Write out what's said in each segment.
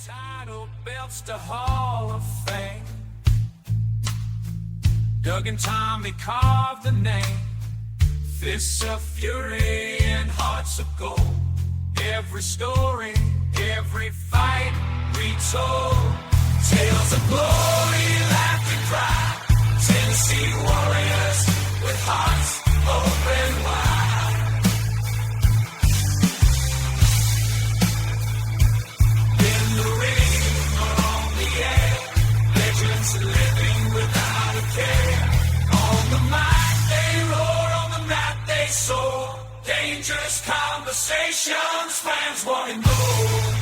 Title belts to Hall of Fame. Doug and Tommy carved the name. Fists of fury and hearts of gold. Every story, every fight retold. Tales of glory, laughter, cry. Tennessee warriors with hearts open wide. In the ring or on the air, legends living without a care. On the mic they roar, on the mat they soar. Dangerous conversations, fans wanting more.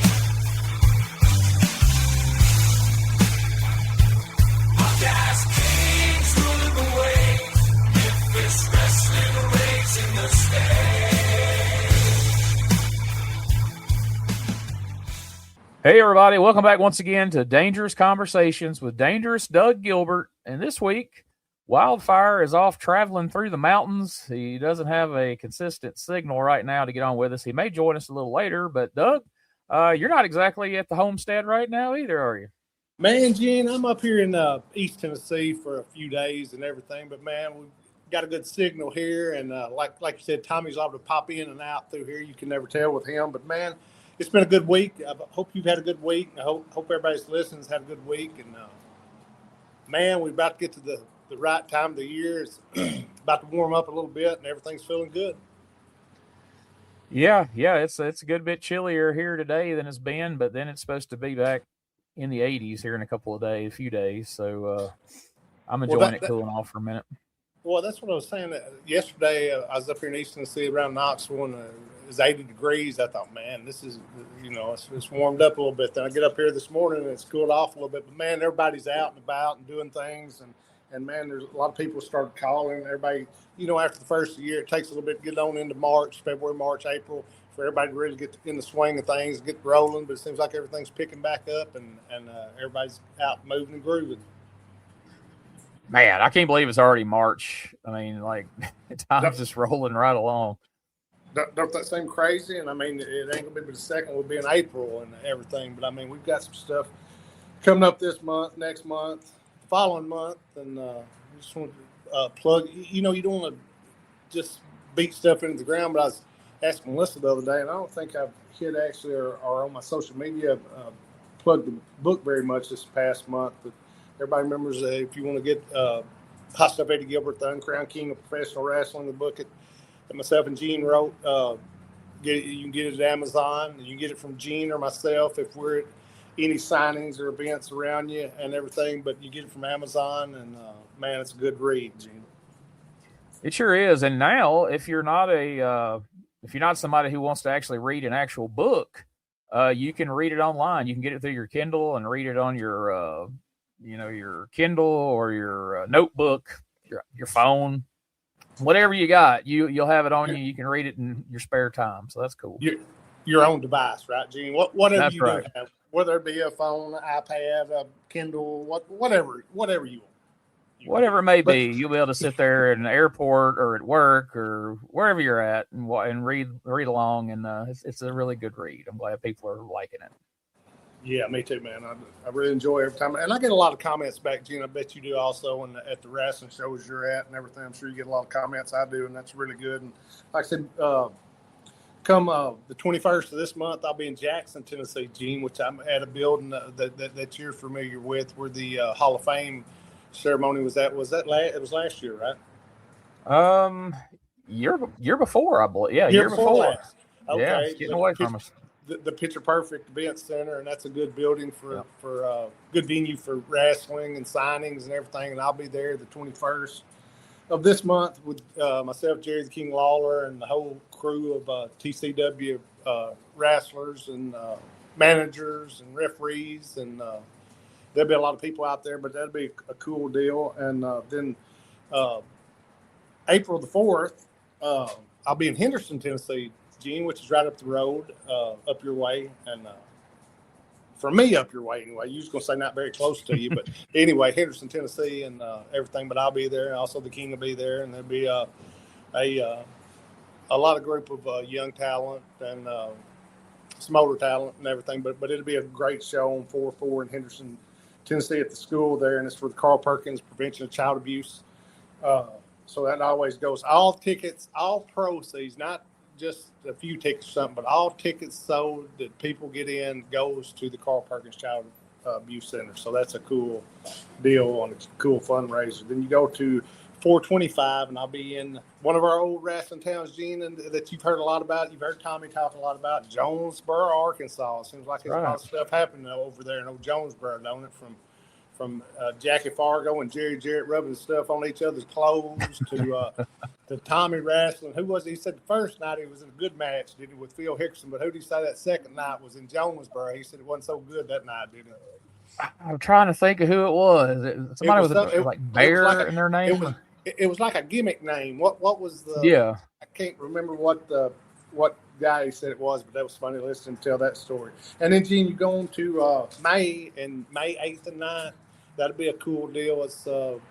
Gas kings ruling the waves. Memphis wrestling raising the stage. Hey everybody, welcome back once again to Dangerous Conversations with Dangerous Doug Gilbert. And this week, Wildfire is off traveling through the mountains. He doesn't have a consistent signal right now to get on with us. He may join us a little later, but Doug, you're not exactly at the homestead right now either, are you? Man, Gene, I'm up here in East Tennessee for a few days and everything, but man, we've got a good signal here, and like you said, Tommy's able to pop in and out through here. You can never tell with him, but man, it's been a good week. I hope you've had a good week. I hope everybody's listening's had a good week, and man, we're about to get to the right time of the year. It's about to warm up a little bit, and everything's feeling good. Yeah, it's a good bit chillier here today than it's been, but then it's supposed to be back in the 80s here in a few days. So I'm enjoying it cooling off for a minute. Well, that's what I was saying. Yesterday, I was up here in East Tennessee around Knoxville, and it was 80 degrees. I thought, man, this is, it's warmed up a little bit. Then I get up here this morning, and it's cooled off a little bit. But, man, everybody's out and about and doing things. And man, there's a lot of people started calling. Everybody, after the first of the year, it takes a little bit to get on into March, February, March, April, for everybody to really get in the swing of things, get rolling. But it seems like everything's picking back up, and everybody's out moving and grooving. Man, I can't believe it's already March. I mean, like, time's just rolling right along. Don't that seem crazy? And I mean, it ain't gonna be but the second will be in April and everything. But I mean, we've got some stuff coming up this month, next month, following month, and we just want to plug. You don't want to just beat stuff into the ground, but I was asking Melissa the other day, and I don't think I've hit actually or on my social media plugged the book very much this past month. But everybody remembers if you want to get Hot Stuff Eddie Gilbert, the Uncrowned King of Professional Wrestling, the book that myself and Gene wrote, you can get it at Amazon. You can get it from Gene or myself if we're at any signings or events around you and everything. But you get it from Amazon, and man, it's a good read, Gene. It sure is. And now, if you're not somebody who wants to actually read an actual book, you can read it online. You can get it through your Kindle and read it on your your Kindle or your notebook, your phone, whatever you got. You'll have it on you. You can read it in your spare time. So that's cool. Your own device, right, Gene? Whatever that's you right. do have, whether it be a phone, an iPad, a Kindle, whatever you want. Whatever it may be, you'll be able to sit there in an airport or at work or wherever you're at and read along. And it's a really good read. I'm glad people are liking it. Yeah, me too, man. I really enjoy every time. And I get a lot of comments back, Gene. I bet you do also at the wrestling shows you're at and everything. I'm sure you get a lot of comments. I do, and that's really good. And like I said, come the 21st of this month, I'll be in Jackson, Tennessee, Gene, which I'm at a building that you're familiar with, where the Hall of Fame ceremony was at. It was last year, right? Year before, I believe. Yeah, year before. Last. Okay. Yeah, it's getting away from us. The Picture Perfect Event Center, and that's a good building for good venue for wrestling and signings and everything. And I'll be there the 21st of this month with myself, Jerry the King Lawler, and the whole crew of TCW wrestlers and managers and referees, and there'll be a lot of people out there, but that'll be a cool deal. And then April the 4th, I'll be in Henderson, Tennessee, Gene, which is right up the road, up your way. And for me, up your way anyway. You was going to say not very close to you, but anyway, Henderson, Tennessee, and everything. But I'll be there, and also the King will be there, and there'll be a lot of group of young talent and motor talent and everything. But it'll be a great show on 4-4 in Henderson, Tennessee at the school there, and it's for the Carl Perkins Prevention of Child Abuse. So that always goes. All tickets, all proceeds, not just a few tickets or something, but all tickets sold that people get in goes to the Carl Perkins Child Abuse Center. So that's a cool deal on a cool fundraiser. Then you go to 425, and I'll be in one of our old wrestling towns, Gene, and that you've heard a lot about. You've heard Tommy talk a lot about, Jonesboro, Arkansas. It seems like there's a lot of stuff happening over there in old Jonesboro, don't it? From Jackie Fargo and Jerry Jarrett rubbing stuff on each other's clothes to Tommy wrestling. Who was it? He said the first night he was in a good match, did it with Phil Hickerson, but who did he say that second night was in Jonesboro? He said it wasn't so good that night, did it? I'm trying to think of who it was. Somebody with like Bear in their name. It was like a gimmick name. What was the? Yeah, I can't remember what guy he said it was, but that was funny listening to tell that story. And then Gene, you go on to May 8th and 9th. That'll be a cool deal. It's a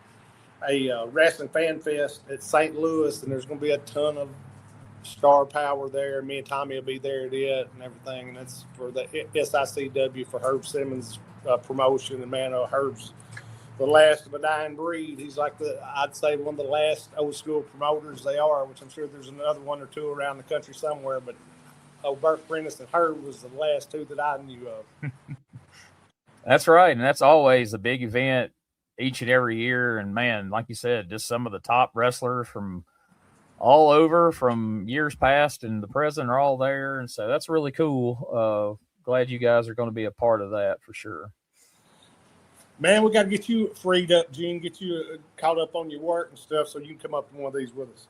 wrestling fan fest at St. Louis, and there's going to be a ton of star power there. Me and Tommy will be there at it and everything, and that's for the SICW for Herb Simmons promotion. And man, Herb's the last of a dying breed. He's like I'd say one of the last old school promoters they are, which I'm sure there's another one or two around the country somewhere, but Bert Prentice and Herb was the last two that I knew of. That's right, and that's always a big event each and every year. And man, like you said, just some of the top wrestlers from all over, from years past and the present, are all there, and so that's really cool. Glad you guys are going to be a part of that for sure. Man, we got to get you freed up, Gene. Get you caught up on your work and stuff, so you can come up to one of these with us.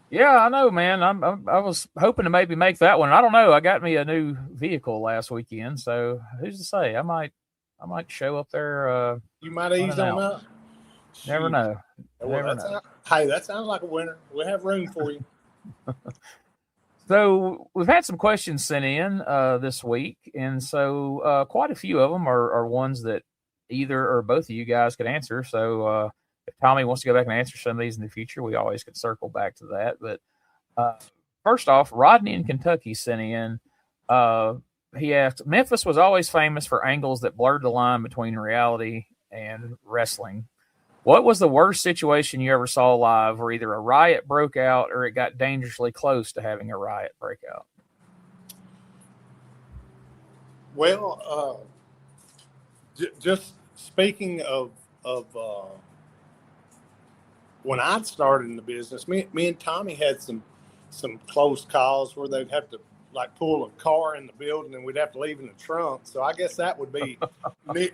Yeah, I know, man. I was hoping to maybe make that one. I don't know. I got me a new vehicle last weekend, so who's to say? I might show up there. You might ease on up. Never know. Hey, that sounds like a winner. We'll have room for you. So we've had some questions sent in this week, and so quite a few of them are ones that either or both of you guys could answer. So if Tommy wants to go back and answer some of these in the future, we always could circle back to that. But first off, Rodney in Kentucky sent in. He asked, Memphis was always famous for angles that blurred the line between reality and wrestling. What was the worst situation you ever saw live where either a riot broke out or it got dangerously close to having a riot break out? Well, just speaking of when I started in the business, me and Tommy had some close calls where they'd have to like pull a car in the building and we'd have to leave in the trunk. So I guess that would be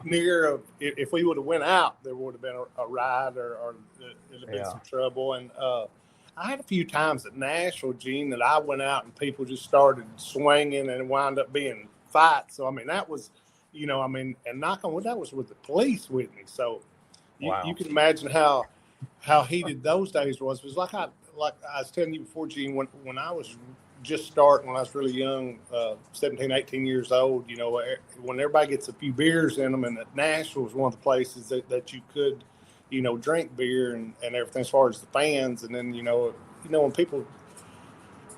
near if we would have went out, there would have been a riot or it'd have been some trouble. And I had a few times at Nashville, Gene, that I went out and people just started swinging and wound up being fights. So, I mean, that was, and knock on wood, that was with the police with me. So you can imagine how heated those days was. It was like I was telling you before, Gene, when I was just starting, when I was really young, 17, 18 years old, when everybody gets a few beers in them, and Nashville was one of the places that you could, drink beer and everything as far as the fans. And then, when people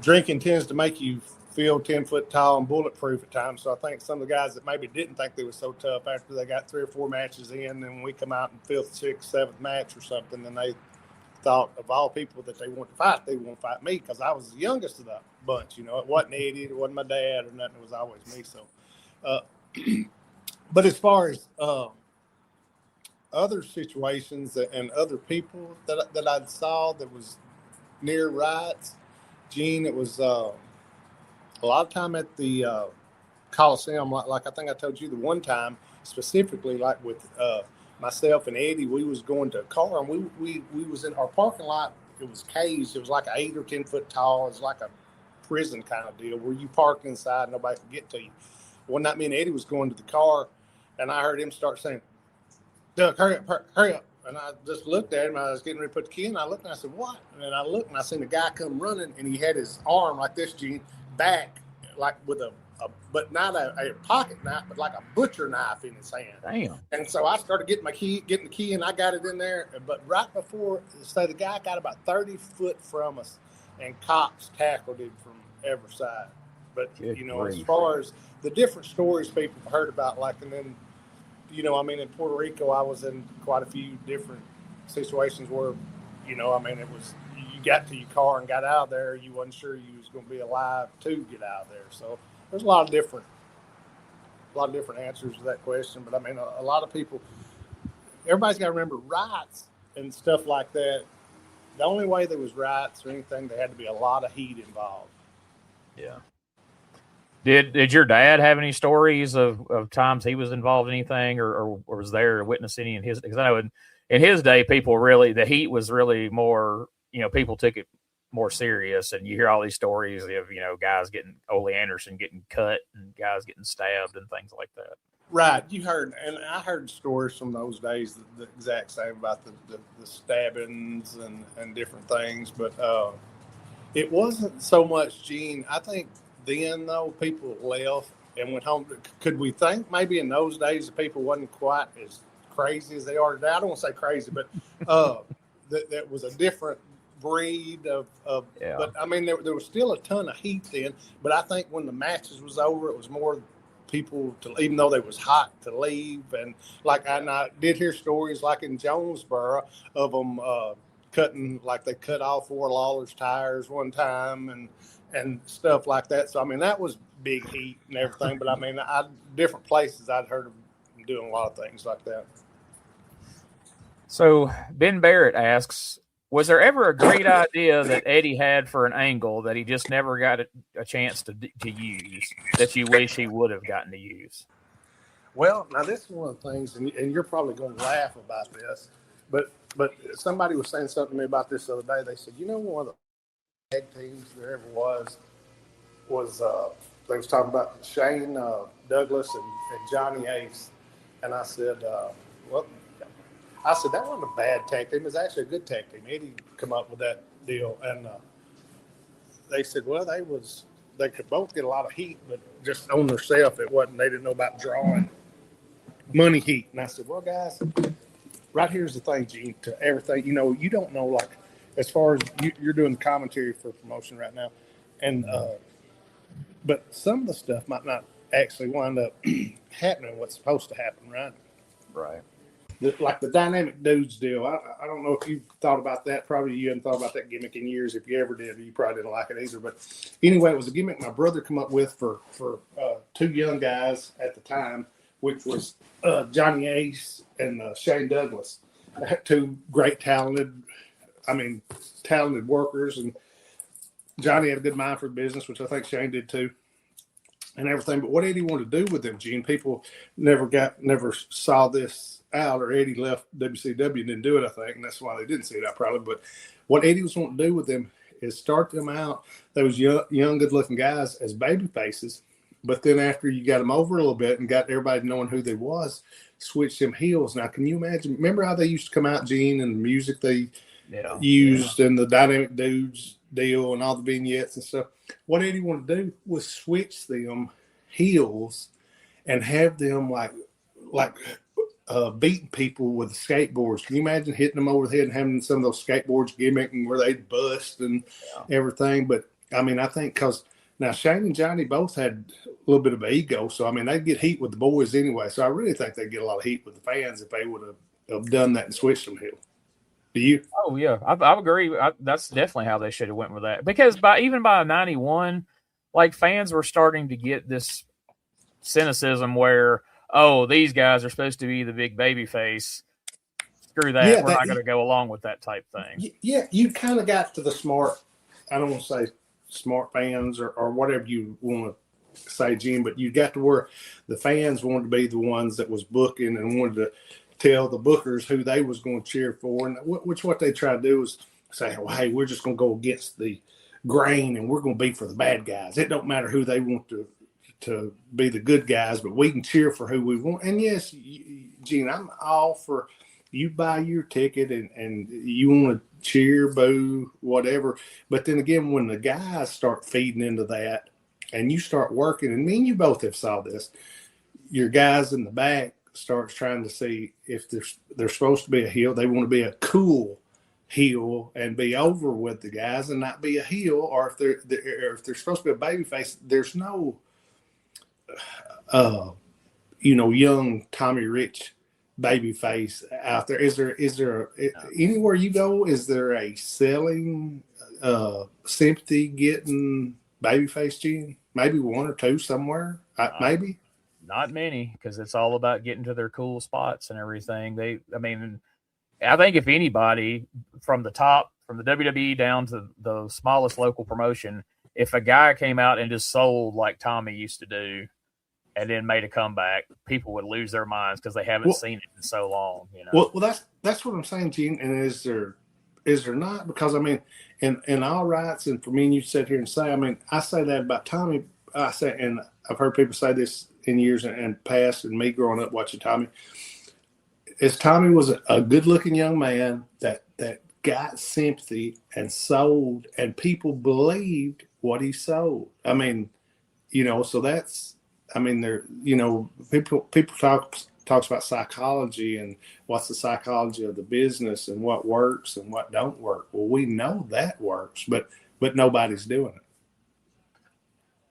drinking tends to make you feel 10 foot tall and bulletproof at times. So I think some of the guys that maybe didn't think they were so tough after they got 3 or 4 matches in, and when we come out in 5th, 6th, 7th match or something, then they thought of all people that they want to fight, they won't fight me because I was the youngest of the bunch. It wasn't Eddie, it wasn't my dad or nothing. It was always me. So, but as far as other situations and other people that I saw that was near riots, Gene, it was a lot of time at the Coliseum. Like I think I told you the one time specifically, like with myself and Eddie, we was going to a car and we was in our parking lot. It was caged. It was like 8 or 10 foot tall. It was like a prison kind of deal where you park inside, nobody could get to you. One night me and Eddie was going to the car and I heard him start saying, Doug, hurry up. And I just looked at him. I was getting ready to put the key in. I looked and I said, what? And then I looked and I seen the guy come running and he had his arm like this, Gene, back, like with but not a pocket knife, but like a butcher knife in his hand. Damn. And so I started getting the key, and I got it in there. But right before, so the guy got about 30 foot from us, and cops tackled him from every side. But Good you know, as grief. far as the different stories people have heard about, like, and then, you know, I mean, in Puerto Rico, I was in quite a few different situations where, you know, I mean, it was, you got to your car and got out of there, you wasn't sure you was going to be alive to get out of there. So there's a lot of different answers to that question. But I mean, a lot of people, everybody's got to remember riots and stuff like that. The only way there was riots or anything, there had to be a lot of heat involved. Yeah. Did your dad have any stories of times he was involved in anything or was there witnessing in his? Because I know in his day, people really, the heat was really more, you know, people took it more serious, and you hear all these stories of, you know, guys getting, Ole Anderson getting cut and guys getting stabbed and things like that. Right, you heard, and I heard stories from those days the exact same about the stabbings and different things, but it wasn't so much, Gene. I think then, though, people left and went home. Could we think maybe in those days the people wasn't quite as crazy as they are today? I don't want to say crazy, but that was a different breed of Yeah. But I mean, there was still a ton of heat then, but I think when the matches was over, it was more people to, even though they was hot, to leave. And like I did hear stories like in Jonesboro of them cutting, like they cut off four Lawler's tires one time and stuff like that. So I mean, that was big heat and everything. But I mean, different places I'd heard of them doing a lot of things like that. So Ben Barrett asks, was there ever a great idea that Eddie had for an angle that he just never got a chance to use that you wish he would have gotten to use? Well, now this is one of the things, and you're probably going to laugh about this, but somebody was saying something to me about this the other day. They said, you know, one of the tag teams there ever was they was talking about Shane Douglas and Johnny Ace, and I said, well. I said, that wasn't a bad tag team. It was actually a good tag team. Eddie come up with that deal. And they said, well, they could both get a lot of heat, but just on themselves, they didn't know about drawing money heat. And I said, well, guys, right here's the thing, Gene, to everything. You know, you don't know, like, as far as you're doing commentary for promotion right now. And, but some of the stuff might not actually wind up happening what's supposed to happen, right? Right. Like the dynamic dudes deal. I don't know if you thought about that. Probably you hadn't thought about that gimmick in years. If you ever did, you probably didn't like it either. But anyway, it was a gimmick my brother come up with for two young guys at the time, which was Johnny Ace and Shane Douglas. Two great talented workers. And Johnny had a good mind for business, which I think Shane did too, and everything. But what Eddie wanted to do with them, Gene, people never saw this out, or Eddie left WCW and didn't do it, I think, and that's why they didn't see it out probably. But what Eddie was wanting to do with them is start them out, those young good-looking guys, as baby faces, but then after you got them over a little bit and got everybody knowing who they was, switch them heels. Now, can you imagine? Remember how they used to come out, Gene, and the music they used and the dynamic dudes deal and all the vignettes and stuff? What Eddie wanted to do was switch them heels and have them like beating people with skateboards. Can you imagine hitting them over the head and having some of those skateboards gimmicking where they'd bust and everything? But I mean, I think because now Shane and Johnny both had a little bit of an ego, so I mean, they'd get heat with the boys anyway. So I really think they'd get a lot of heat with the fans if they would have done that and switched them heel. Do you? Oh yeah, I agree. That's definitely how they should have went with that, because even by 91, like, fans were starting to get this cynicism where, oh, these guys are supposed to be the big baby face. Screw that. We're not going to go along with that type thing. Yeah, you kind of got to the smart, I don't want to say smart fans or whatever you want to say, Gene, but you got to where the fans wanted to be the ones that was booking and wanted to tell the bookers who they was going to cheer for. And which what they try to do is say, well, hey, we're just going to go against the grain and we're going to be for the bad guys. It don't matter who they want to be the good guys, but we can cheer for who we want. And yes, Gene, I'm all for you buy your ticket and you want to cheer, boo, whatever. But then again, when the guys start feeding into that and you start working, and me and you both have saw this, your guys in the back starts trying to see if they're supposed to be a heel. They want to be a cool heel and be over with the guys and not be a heel, or if they're supposed to be a baby face, there's no young Tommy Rich baby face out there. Is there anywhere you go, is there a selling sympathy getting baby face Gene? Maybe one or two somewhere, maybe not many, because it's all about getting to their cool spots and everything. I think if anybody from the top, from the WWE down to the smallest local promotion, if a guy came out and just sold like Tommy used to do and then made a comeback, people would lose their minds because they haven't seen it in so long. Well, that's what I'm saying, Gene. And is there not? Because in all rights, and for me and you sit here and say, I say that about Tommy. I say, and I've heard people say this in years and past, and me growing up watching Tommy. As Tommy was a good-looking young man that got sympathy and sold, and people believed what he sold. So that's. People talks about psychology and what's the psychology of the business and what works and what don't work. Well, we know that works, but nobody's doing it.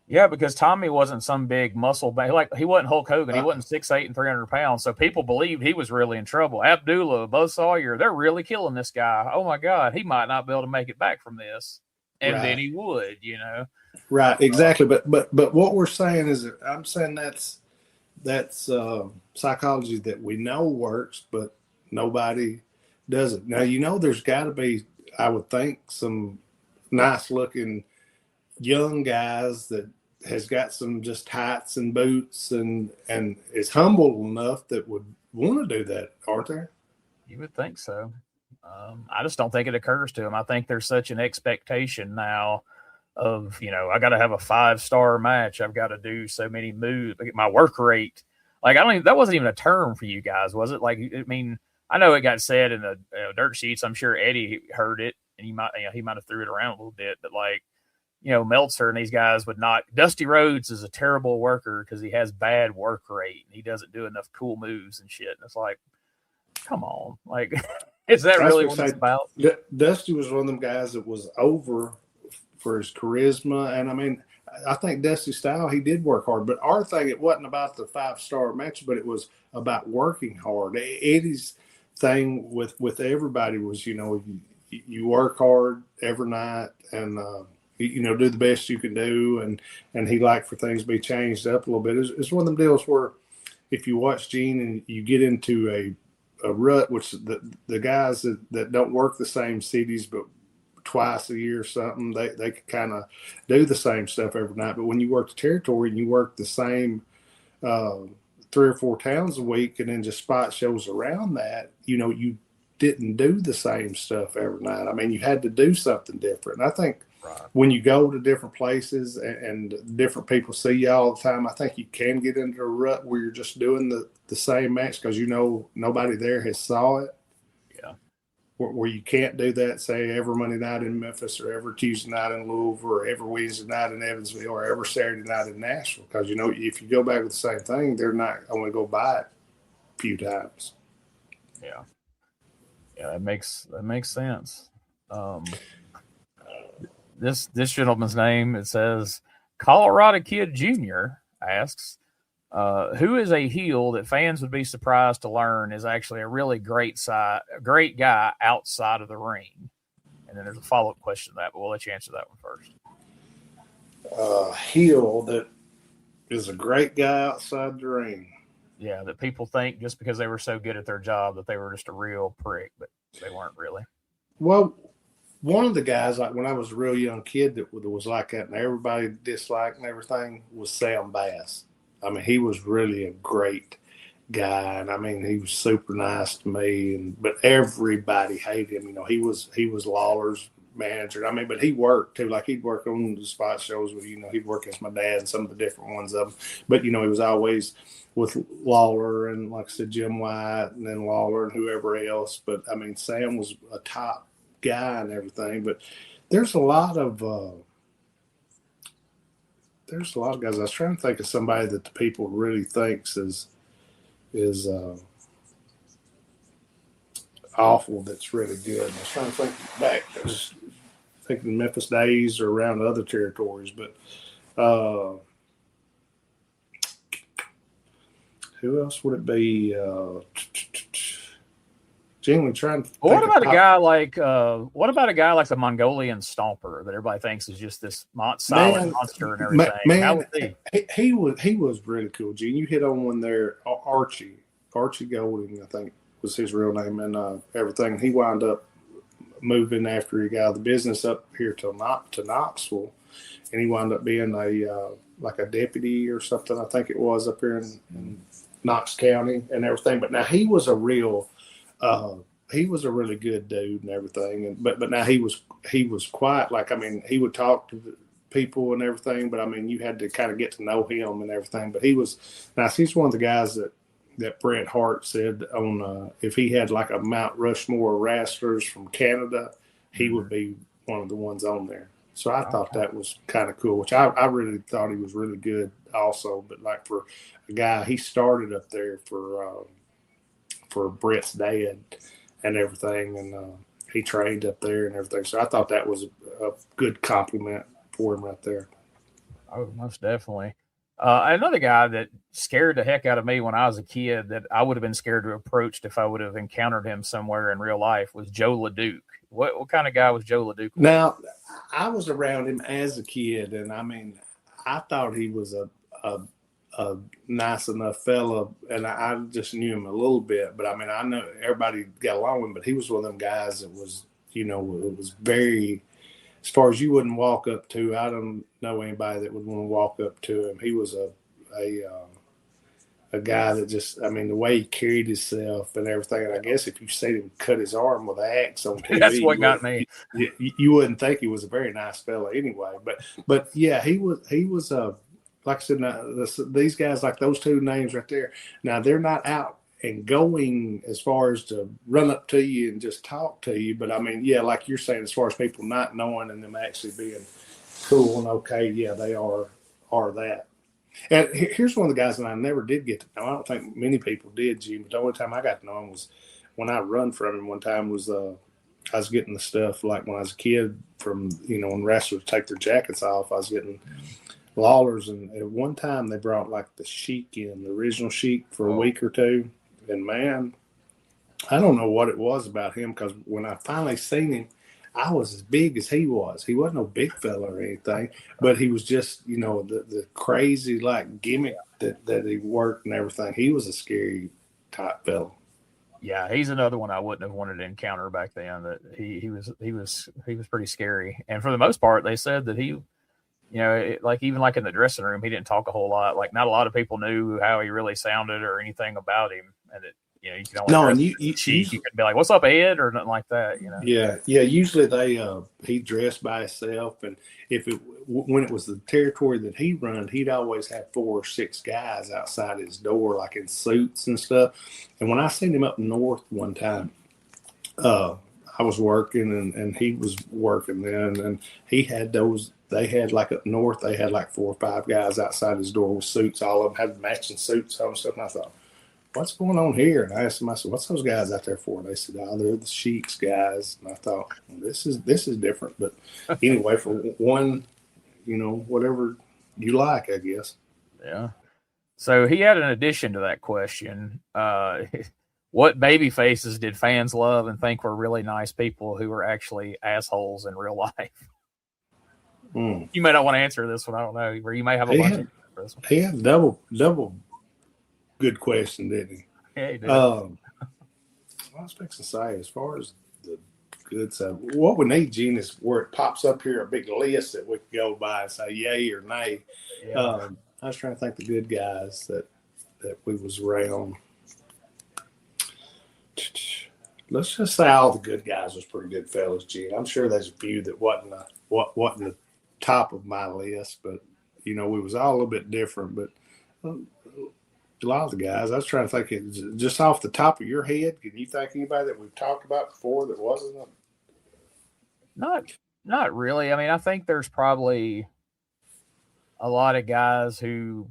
Yeah, because Tommy wasn't some big muscle bag. Like, he wasn't Hulk Hogan. He wasn't 6'8" and 300 pounds. So people believed he was really in trouble. Abdullah, Buzz Sawyer, they're really killing this guy. Oh my God, he might not be able to make it back from this. And then he would, Right, exactly. But what we're saying is, I'm saying that's psychology that we know works, but nobody does it. Now, there's got to be, I would think, some nice looking young guys that has got some just hats and boots and is humble enough that would want to do that, aren't there? You would think so. I just don't think it occurs to them. I think there's such an expectation now of, I got to have a 5-star match. I've got to do so many moves, my work rate. Like, that wasn't even a term for you guys, was it? Like, I know it got said in the dirt sheets. I'm sure Eddie heard it, and he might have threw it around a little bit, but Meltzer and these guys would not. Dusty Rhodes is a terrible worker because he has bad work rate and he doesn't do enough cool moves and shit. And it's like, come on, like, is that really what it's about? Dusty was one of them guys that was over for his charisma, and I think Dusty's style, he did work hard. But our thing, it wasn't about the 5-star match, but it was about working hard. Eddie's thing with everybody was, you work hard every night and do the best you can do, and he liked for things to be changed up a little bit. It's one of them deals where if you watch Gene and you get into a rut, which the guys that don't work the same cities but twice a year or something, they can kind of do the same stuff every night. But when you work the territory and you work the same 3 or 4 towns a week and then just spot shows around that, you didn't do the same stuff every night. You had to do something different. And I think when you go to different places and different people see you all the time, I think you can get into a rut where you're just doing the same match because nobody there has saw it. Yeah. Where you can't do that, say, every Monday night in Memphis or every Tuesday night in Louisville or every Wednesday night in Evansville or every Saturday night in Nashville. Because, if you go back with the same thing, they're not going to go buy it a few times. Yeah. Yeah, that makes sense. This gentleman's name, it says Colorado Kid Jr. asks, who is a heel that fans would be surprised to learn is actually a really great guy outside of the ring? And then there's a follow-up question to that, but we'll let you answer that one first. Heel that is a great guy outside the ring. Yeah, that people think just because they were so good at their job that they were just a real prick, but they weren't really. Well, one of the guys, like when I was a real young kid that was like that and everybody disliked and everything, was Sam Bass. He was really a great guy, and he was super nice to me. But everybody hated him. He was Lawler's manager. But he worked too. Like, he'd work on the spot shows with, he'd work as my dad and some of the different ones of them. But he was always with Lawler and, like I said, Jim White and then Lawler and whoever else. But Sam was a top guy and everything. But there's a lot of guys. I was trying to think of somebody that the people really thinks is awful that's really good. I was trying to think back. I was thinking Memphis days or around other territories, but who else would it be? Genuinely trying to think what about a guy like the Mongolian Stomper that everybody thinks is just this silent monster and everything? How was he was really cool. Gene, you hit on one there. Archie Golding, I think was his real name, and everything. He wound up moving after he got out of the business up here to Knoxville, and he wound up being like a deputy or something. I think it was up here in Knox County and everything. But now he was a really good dude and everything. But now he was quiet. Like, I mean, he would talk to the people and everything, but I mean, you had to kind of get to know him and everything. But he's one of the guys that Bret Hart said on if he had like a Mount Rushmore of wrestlers from Canada, he would be one of the ones on there. So I thought that was kind of cool, which I really thought he was really good also. But like for a guy, he started up there for Bret's dad and everything, and he trained up there and everything. So I thought that was a good compliment for him right there. Oh, most definitely. Another guy that scared the heck out of me when I was a kid that I would have been scared to approach if I would have encountered him somewhere in real life was Joe LeDuc. What kind of guy was Joe LeDuc? Now, I was around him as a kid, and I mean, I thought he was a nice enough fella, and I just knew him a little bit. But I mean, I know everybody got along with him, but he was one of them guys that was, it was very, as far as you wouldn't walk up to. I don't know anybody that would want to walk up to him. He was a guy that just, I mean, the way he carried himself and everything. And I guess if you seen him cut his arm with an axe on TV, that's what got me. You wouldn't think he was a very nice fella anyway. But yeah, he was like I said, these guys, like those two names right there. Now they're not out and going as far as to run up to you and just talk to you. But I mean, yeah, like you're saying, as far as people not knowing and them actually being cool and okay, yeah, they are that. And here's one of the guys that I never did get to know. I don't think many people did, Jim. But the only time I got to know him was when I run from him one time was I was getting the stuff like when I was a kid from, when wrestlers take their jackets off, I was getting Lawlers. And at one time they brought like the Sheik in, the original Sheik for a week or two. And man, I don't know what it was about him because when I finally seen him, I was as big as he was. He wasn't no big fella or anything, but he was just, the crazy like gimmick that he worked and everything. He was a scary type fella. Yeah, he's another one I wouldn't have wanted to encounter back then. That he was pretty scary. And for the most part, they said that he, even like in the dressing room, he didn't talk a whole lot. Like not a lot of people knew how he really sounded or anything about him, and that. You can only you could be like, "What's up, Ed?" or nothing like that. Yeah. Usually he dressed by himself, and when it was the territory that he run, he'd always have 4 or 6 guys outside his door, like in suits and stuff. And when I seen him up north one time, I was working and he was working then, and he had those. They had like up north, they had like 4 or 5 guys outside his door with suits. All of them had matching suits on and stuff. And I thought, what's going on here? And I asked them, I said, what's those guys out there for? And they said, they're the Sheik's guys. And I thought, this is different. But anyway, for one, whatever you like, I guess. Yeah. So he had an addition to that question. What baby faces did fans love and think were really nice people who were actually assholes in real life? You may not want to answer this one. I don't know. Or you may have a bunch of this one. He had double good question, didn't he? Yeah, he did. I was fixing to say, as far as the good stuff, what we need, Gene, is where it pops up here a big list that we can go by and say yay or nay. Yeah. I was trying to think the good guys that we was around. Let's just say all the good guys was pretty good fellas, Gene. I'm sure there's a few that wasn't the top of my list, but we was all a little bit different. But a lot of the guys, I was trying to think, just off the top of your head, can you think anybody that we've talked about before that wasn't? Not really. I mean, I think there's probably a lot of guys who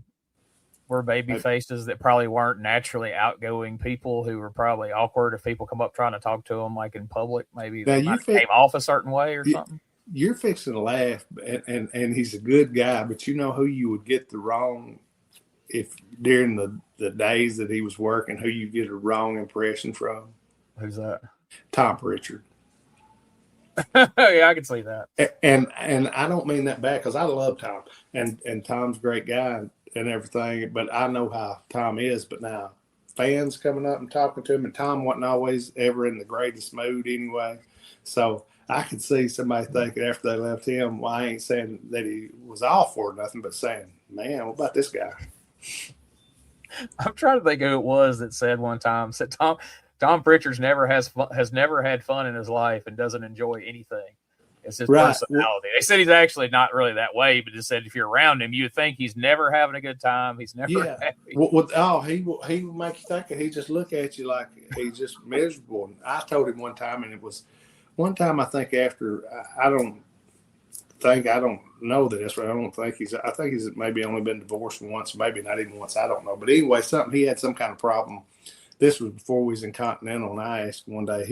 were baby faces that probably weren't naturally outgoing people who were probably awkward if people come up trying to talk to them like in public. Maybe they came off a certain way or something. You're fixing to laugh, and he's a good guy, but you know who you would get the wrong if during the days that he was working, who you get a wrong impression from? Who's that? Tom Pritchard. Yeah, I can see that. And I don't mean that bad because I love Tom, and Tom's a great guy and everything, but I know how Tom is. But now fans coming up and talking to him, and Tom wasn't always ever in the greatest mood anyway. So I could see somebody thinking after they left him, well, I ain't saying that he was awful or nothing, but saying, man, what about this guy? I'm trying to think who it was that said one time, said Tom Pritchard has never had fun in his life and doesn't enjoy anything. It's his personality. They said he's actually not really that way, but just said if you're around him, you would think he's never having a good time. He's never happy. He would make you think he just look at you like he's just miserable. And I told him one time, and it was one time I think after I don't know that that's right. I think he's maybe only been divorced once, maybe not even once. I don't know. But anyway, he had some kind of problem. This was before we was in Continental, and I asked him one day.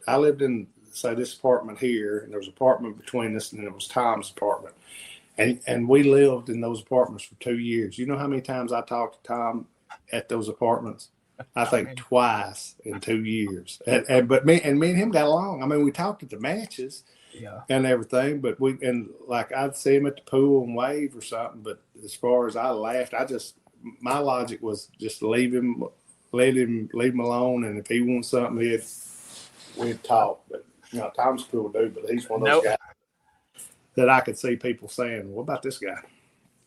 I lived in, say, this apartment here, and there was an apartment between us, and it was Tom's apartment. And we lived in those apartments for 2 years. You know how many times I talked to Tom at those apartments? I think twice in 2 years. But me and him got along. I mean, we talked at the matches and everything, but I'd see him at the pool and wave or something. But as far as I laughed, my logic was just leave him alone, and if he wants something, we'd talk. But Tom's a cool dude, but he's one of those guys that I could see people saying, "What about this guy?"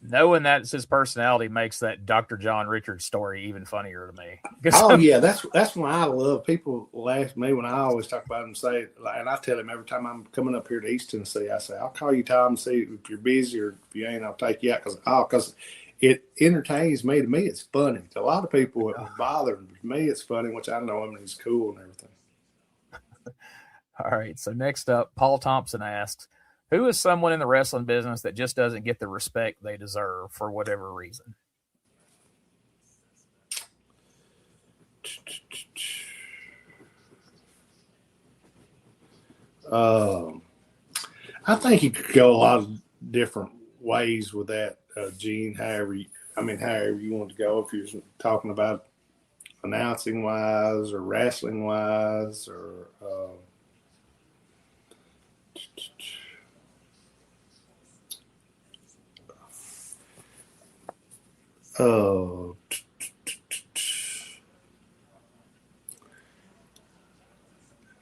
Knowing that's his personality makes that Dr. John Richards story even funnier to me. Oh yeah, that's why I love people laugh at me when I always talk about him and say, and I tell him every time I'm coming up here to East Tennessee, I say, I'll call you Tom and see if you're busy, or if you ain't, I'll take you out because it entertains me. To me, it's funny. To a lot of people, it would bother them. To me, it's funny, which I know him and he's cool and everything. All right. So next up, Paul Thompson asks, who is someone in the wrestling business that just doesn't get the respect they deserve for whatever reason? I think you could go a lot of different ways with that, Gene. However you want to go. If you're talking about announcing wise or wrestling wise, or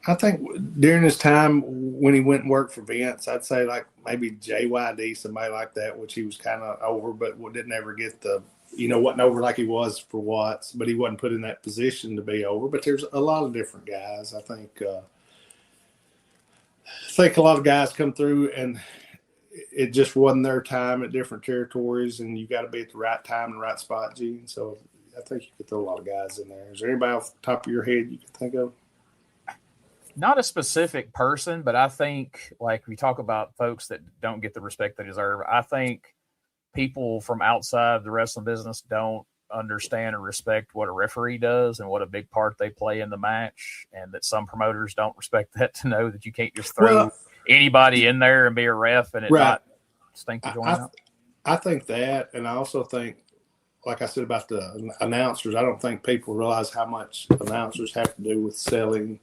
I think during this time when he went and worked for Vince, I'd say like maybe JYD, somebody like that, which he was kind of over, but didn't ever get wasn't over like he was for Watts, but he wasn't put in that position to be over. But there's a lot of different guys. I think a lot of guys come through and it just wasn't their time at different territories, and you got to be at the right time and the right spot, Gene. So I think you could throw a lot of guys in there. Is there anybody off the top of your head you can think of? Not a specific person, but I think like we talk about folks that don't get the respect they deserve. I think people from outside the wrestling business don't understand or respect what a referee does and what a big part they play in the match, and that some promoters don't respect that, to know that you can't just throw anybody in there and be a ref and it not stink the joint out. I think that, and I also think, like I said about the announcers, I don't think people realize how much announcers have to do with selling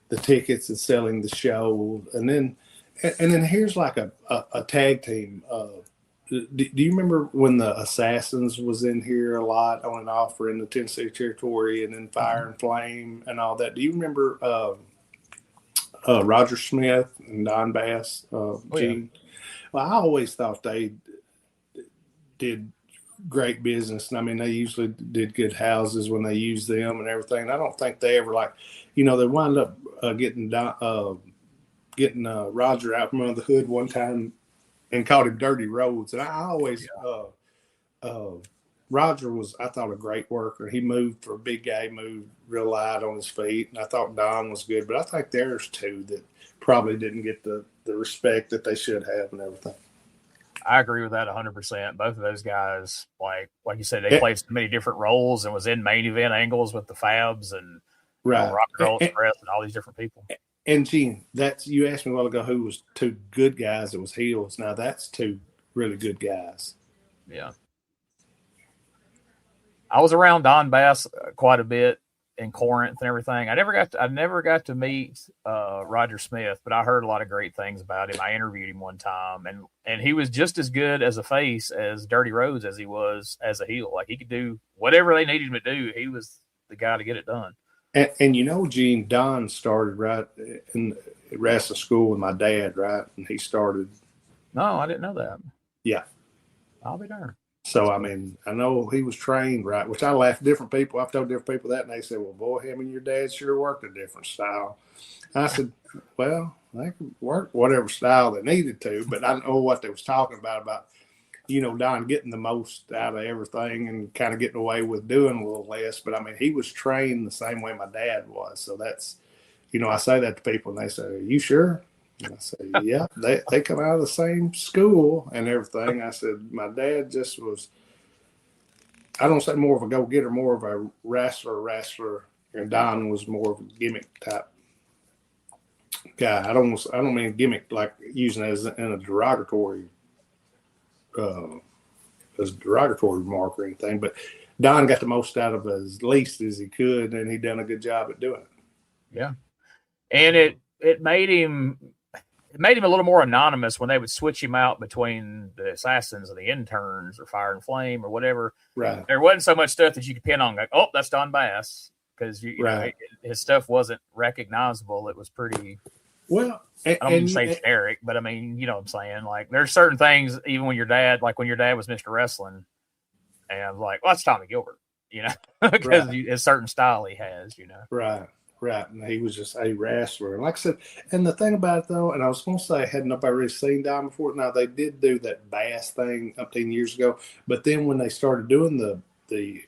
the tickets and selling the show. And then here's like a tag team. Do you remember when the Assassins was in here a lot on and off in the Tennessee territory, and then Fire and Flame and all that? Do you remember Roger Smith and Don Bass? Gene? Yeah. Well, I always thought they did great business. And I mean, they usually did good houses when they used them and everything. I don't think they ever they wound up getting Roger out from under the hood one time and called him Dirty Rhodes. And I always, Roger was, I thought, a great worker. He moved for a big guy, moved real light on his feet. And I thought Don was good, but I think there's two that probably didn't get the respect that they should have and everything. I agree with that 100%. Both of those guys, like you said, they played so many different roles and was in main event angles with the Fabs and Right. Rock and Roll Express and all these different people. And Gene, you asked me a while ago who was two good guys. It was heels. Now that's two really good guys. Yeah. I was around Don Bass quite a bit in Corinth and everything. I never got to meet Roger Smith, but I heard a lot of great things about him. I interviewed him one time, and he was just as good as a face as Dirty Rose as he was as a heel. Like, he could do whatever they needed him to do. He was the guy to get it done. And Gene, Don started right in wrestling school with my dad, right? And he started. No, I didn't know that. Yeah. I'll be darned. So, I mean, I know he was trained right, which I laughed at different people. I've told different people that, and they said, well, boy, him and your dad sure worked a different style. I said, well, they could work whatever style they needed to, but I don't know what they was talking about, Don getting the most out of everything and kind of getting away with doing a little less. But, I mean, he was trained the same way my dad was. So that's, I say that to people, and they say, are you sure? And I say, yeah, they come out of the same school and everything. I said, my dad just was, I don't say more of a go-getter, more of a wrestler, and Don was more of a gimmick type guy. I don't mean gimmick like using it as in a derogatory, remark or anything, but Don got the most out of it as least as he could, and he done a good job at doing it. Yeah, and it made him a little more anonymous when they would switch him out between the assassins and the interns or Fire and Flame or whatever. Right. There wasn't so much stuff that you could pin on, like, oh, that's Don Bass, because his stuff wasn't recognizable. It was pretty. Well, I don't mean to say generic, but I mean, you know what I'm saying? Like, there's certain things, even when your dad was Mr. Wrestling, and like, well, that's Tommy Gilbert, because a certain style he has, Right. Right, and he was just a wrestler. And like I said, and the thing about it, though, and I was going to say, had nobody really seen Don before. Now, they did do that Bass thing 10 years ago, but then when they started doing the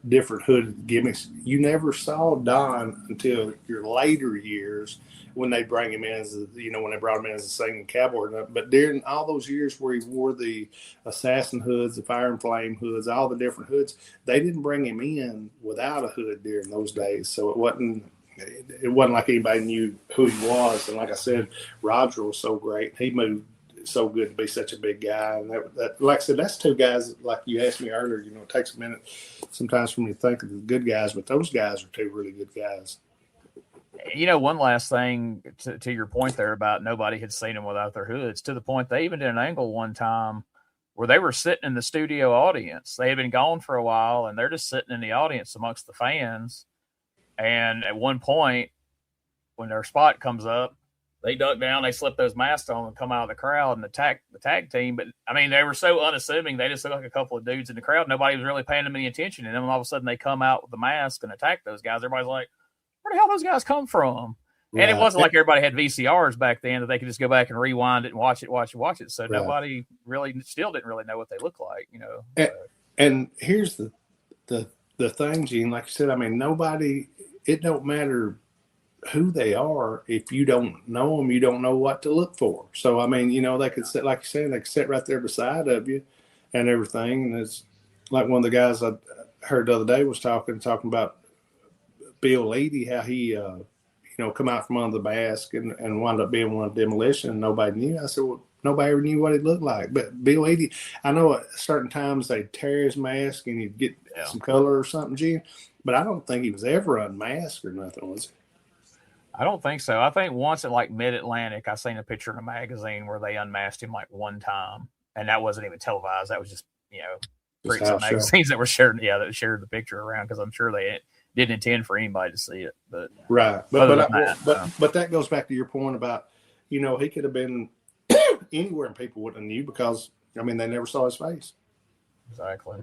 different hood gimmicks, you never saw Don until your later years when they bring him in as, when they brought him in as a singing cowboy. But during all those years where he wore the assassin hoods, the Fire and Flame hoods, all the different hoods, they didn't bring him in without a hood during those days. So it wasn't like anybody knew who he was. And like I said, Roger was so great. He moved so good to be such a big guy. And that like I said, that's two guys, like you asked me earlier, it takes a minute sometimes for me to think of the good guys, but those guys are two really good guys. One last thing to your point there about nobody had seen them without their hoods, to the point they even did an angle one time where they were sitting in the studio audience. They had been gone for a while, and they're just sitting in the audience amongst the fans. And at one point, when their spot comes up, they duck down, they slip those masks on and come out of the crowd and attack the tag team. But, I mean, they were so unassuming. They just looked like a couple of dudes in the crowd. Nobody was really paying them any attention. And then all of a sudden they come out with the mask and attack those guys. Everybody's like, where the hell those guys come from? Right. And it wasn't like everybody had VCRs back then that they could just go back and rewind it and watch it. So nobody really still didn't really know what they looked like, And here's the thing, Gene, like you said, I mean, it don't matter who they are. If you don't know them, you don't know what to look for. So, I mean, they could sit, like you said, they could sit right there beside of you and everything. And it's like one of the guys I heard the other day was talking about Bill Eady, how he, come out from under the mask and wound up being one of Demolition, and nobody knew. I said, well, nobody ever knew what he looked like. But Bill Eady, I know at certain times they'd tear his mask and he'd get some color or something, Gene. But I don't think he was ever unmasked or nothing, was he? I don't think so. I think once at like Mid-Atlantic, I seen a picture in a magazine where they unmasked him like one time, and that wasn't even televised. That was just, freaks of magazines that were shared. Yeah, that shared the picture around, because I'm sure they didn't intend for anybody to see it. But right, but that goes back to your point about, he could have been anywhere and people wouldn't have knew because, I mean, they never saw his face. Exactly.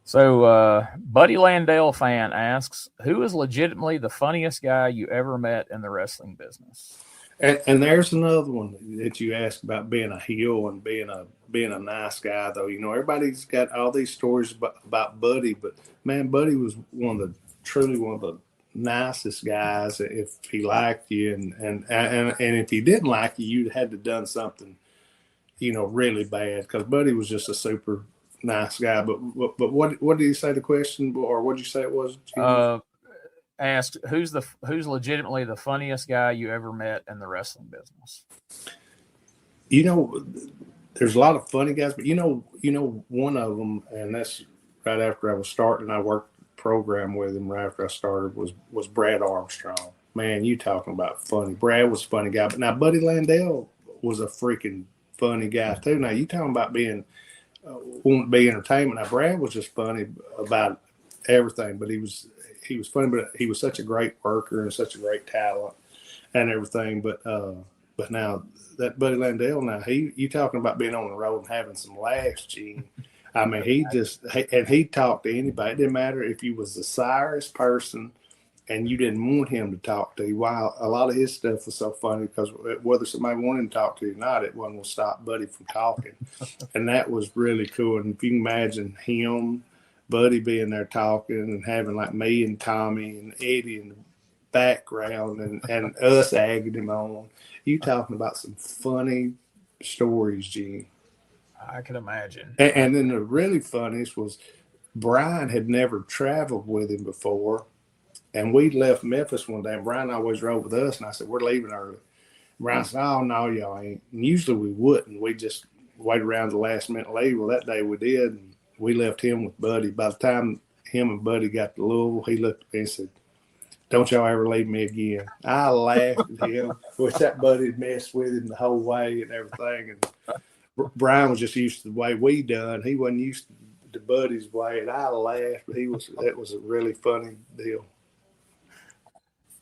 So, Buddy Landale fan asks, who is legitimately the funniest guy you ever met in the wrestling business? And there's another one that you asked about being a heel and being a nice guy, though. Everybody's got all these stories about Buddy, but man, Buddy was truly one of the nicest guys. If he liked you, and if he didn't like you, you'd had to done something, really bad, because Buddy was just a super nice guy. But what did you say the question, or what did you say it was? Asked who's legitimately the funniest guy you ever met in the wrestling business? There's a lot of funny guys, but one of them, and that's right after I was starting. I worked the program with him right after I started. Was Brad Armstrong. Man, you talking about funny? Brad was a funny guy, but now Buddy Landell was a freaking funny guy too. Now you talking about being wanting to be entertainment. Now Brad was just funny about everything, but he was funny, but he was such a great worker and such a great talent and everything. But now that Buddy Landell, now you talking about being on the road and having some laughs, Gene. I mean, he talked to anybody. It didn't matter if you was the sourest person and you didn't want him to talk to you. While a lot of his stuff was so funny, because whether somebody wanted him to talk to you or not, it wasn't going to stop Buddy from talking. And that was really cool. And if you can imagine him, Buddy being there talking and having like me and Tommy and Eddie in the background and us egging him on. You talking about some funny stories, Gene. I can imagine. And then the really funniest was Brian had never traveled with him before. And we left Memphis one day, and Brian always rode with us. And I said, we're leaving early. Brian said, oh, no, y'all ain't. And usually we wouldn't. We just wait around the last minute leave. Well, that day we did. And we left him with Buddy. By the time him and Buddy got to Louisville, he looked at me and said, don't y'all ever leave me again. I laughed at him, which that Buddy messed with him the whole way and everything. And Brian was just used to the way we done. He wasn't used to Buddy's way, and I laughed. But that was a really funny deal.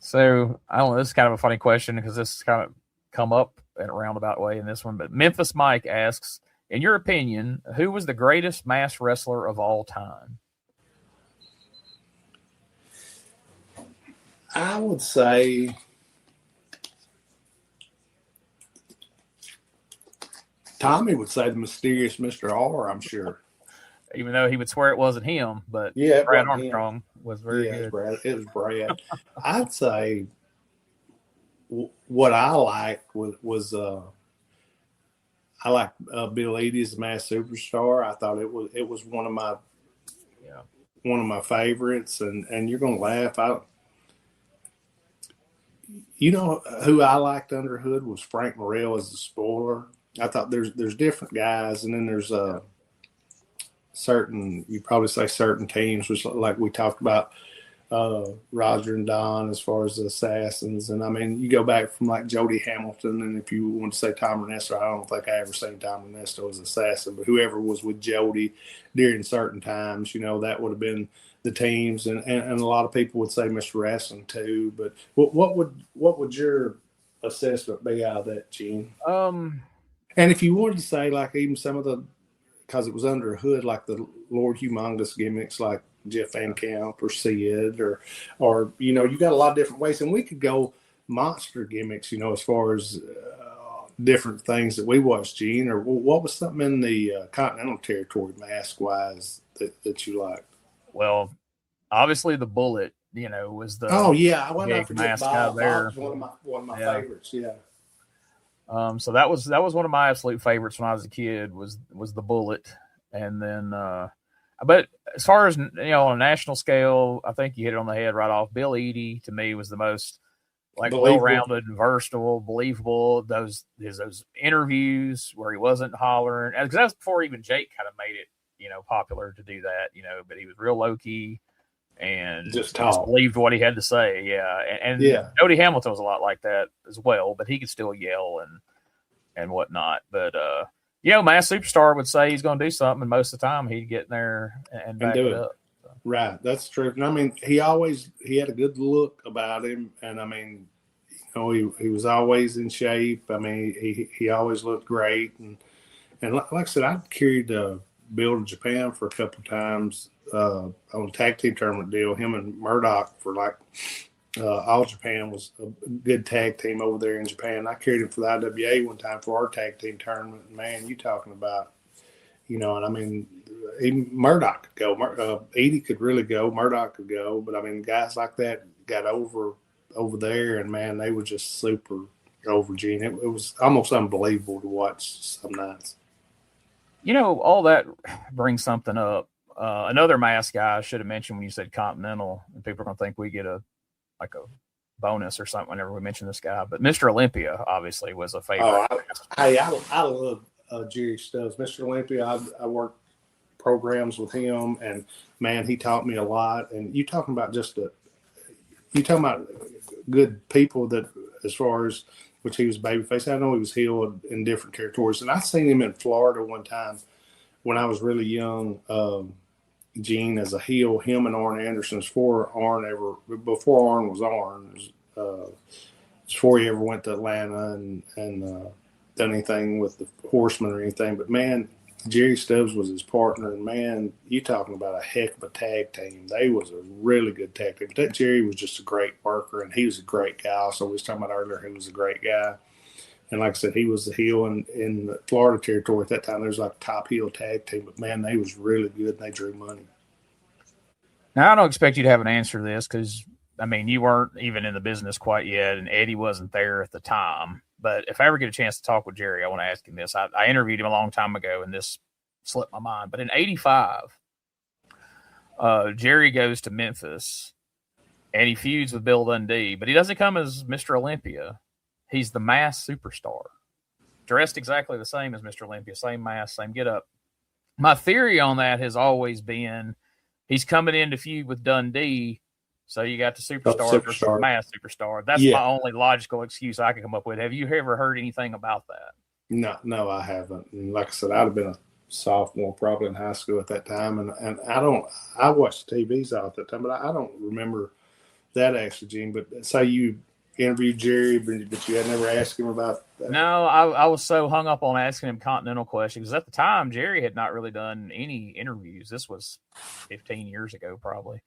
So I don't know. This is kind of a funny question because this has kind of come up in a roundabout way in this one. But Memphis Mike asks, in your opinion, who was the greatest mass wrestler of all time? I would say Tommy would say the mysterious Mr. R, I'm sure. Even though he would swear it wasn't him, but yeah, Brad Armstrong was very good. It was Brad. I'd say what I liked was I like Bill Eadie as Mass Superstar. I thought it was one of my favorites, and you're gonna laugh. You know who I liked under hood was Frank Morrell as the spoiler. I thought there's different guys, and then there's you probably say certain teams, which like we talked about Roger and Don as far as the Assassins. And I mean, you go back from like Jody Hamilton, and if you want to say Tom Ernesto, I don't think I ever seen Tom Ernesto as Assassin, but whoever was with Jody during certain times, that would have been the teams. And a lot of people would say Mr. Wrestling too. But what would your assessment be out of that, Gene? And if you wanted to say like even some of the, because it was under a hood, like the Lord Humongous gimmicks, like Jeff Van Camp or Sid, or you got a lot of different ways, and we could go monster gimmicks, as far as different things that we watched, Gene. Or what was something in the Continental Territory mask wise that you liked? Well, obviously the Bullet, was the I wasn't big mask out there. One of my favorites, yeah. So that was one of my absolute favorites when I was a kid was the Bullet. And then but as far as on a national scale, I think you hit it on the head right off. Bill Eadie to me was the most well-rounded and versatile, believable. Those interviews where he wasn't hollering, because that was before even Jake kind of made it popular to do that, but he was real low key and just believed what he had to say. Yeah. And Jody Hamilton was a lot like that as well, but he could still yell and whatnot. But, Mass Superstar would say he's going to do something, and most of the time he'd get in there and back do it it up. So. Right. That's true. And I mean, he had a good look about him. And I mean, he was always in shape. I mean, he always looked great. And like I said, I carried Bill to Japan for a couple of times on a tag team tournament deal. Him and Murdoch for All Japan was a good tag team over there in Japan. I carried him for the IWA one time for our tag team tournament. Man, you talking about, and I mean, even Murdoch could go. Eadie could really go. Murdoch could go. But I mean, guys like that got over there, and man, they were just super over Gene. It was almost unbelievable to watch some nights. You know, all that brings something up. Another mask guy I should have mentioned when you said Continental, and people are going to think we get a bonus or something whenever we mention this guy. But Mr. Olympia obviously was a favorite. I love Jerry Stubbs. Mr. Olympia, I worked programs with him, and man, he taught me a lot. And you talking about good people that, as far as which he was babyface. I know he was healed in different territories, and I seen him in Florida one time when I was really young. Gene as a heel, him and Arn Anderson, before Arn was Arn, before he ever went to Atlanta and done anything with the Horsemen or anything. But man, Jerry Stubbs was his partner, and man, you talking about a heck of a tag team. They was a really good tag team. But that Jerry was just a great worker, and he was a great guy. Also, we was talking about earlier, he was a great guy. And like I said, he was the heel in the Florida territory at that time. There was like a top heel tag team, but man, they was really good and they drew money. Now, I don't expect you to have an answer to this because, I mean, you weren't even in the business quite yet, and Eddie wasn't there at the time. But if I ever get a chance to talk with Jerry, I want to ask him this. I interviewed him a long time ago, and this slipped my mind. But in '85, Jerry goes to Memphis, and he feuds with Bill Dundee. But he doesn't come as Mr. Olympia. He's the masked superstar, dressed exactly the same as Mr. Olympia, same mask, same get up. My theory on that has always been he's coming in to feud with Dundee, so you got the superstar versus the masked superstar. That's my only logical excuse I can come up with. Have you ever heard anything about that? No, I haven't. And like I said, I'd have been a sophomore probably in high school at that time, and I watched TVs all at that time, but I don't remember that actually, Gene. But say you interviewed Jerry, but you had never asked him about that. No, I was so hung up on asking him continental questions because at the time Jerry had not really done any interviews. This was 15 years ago probably.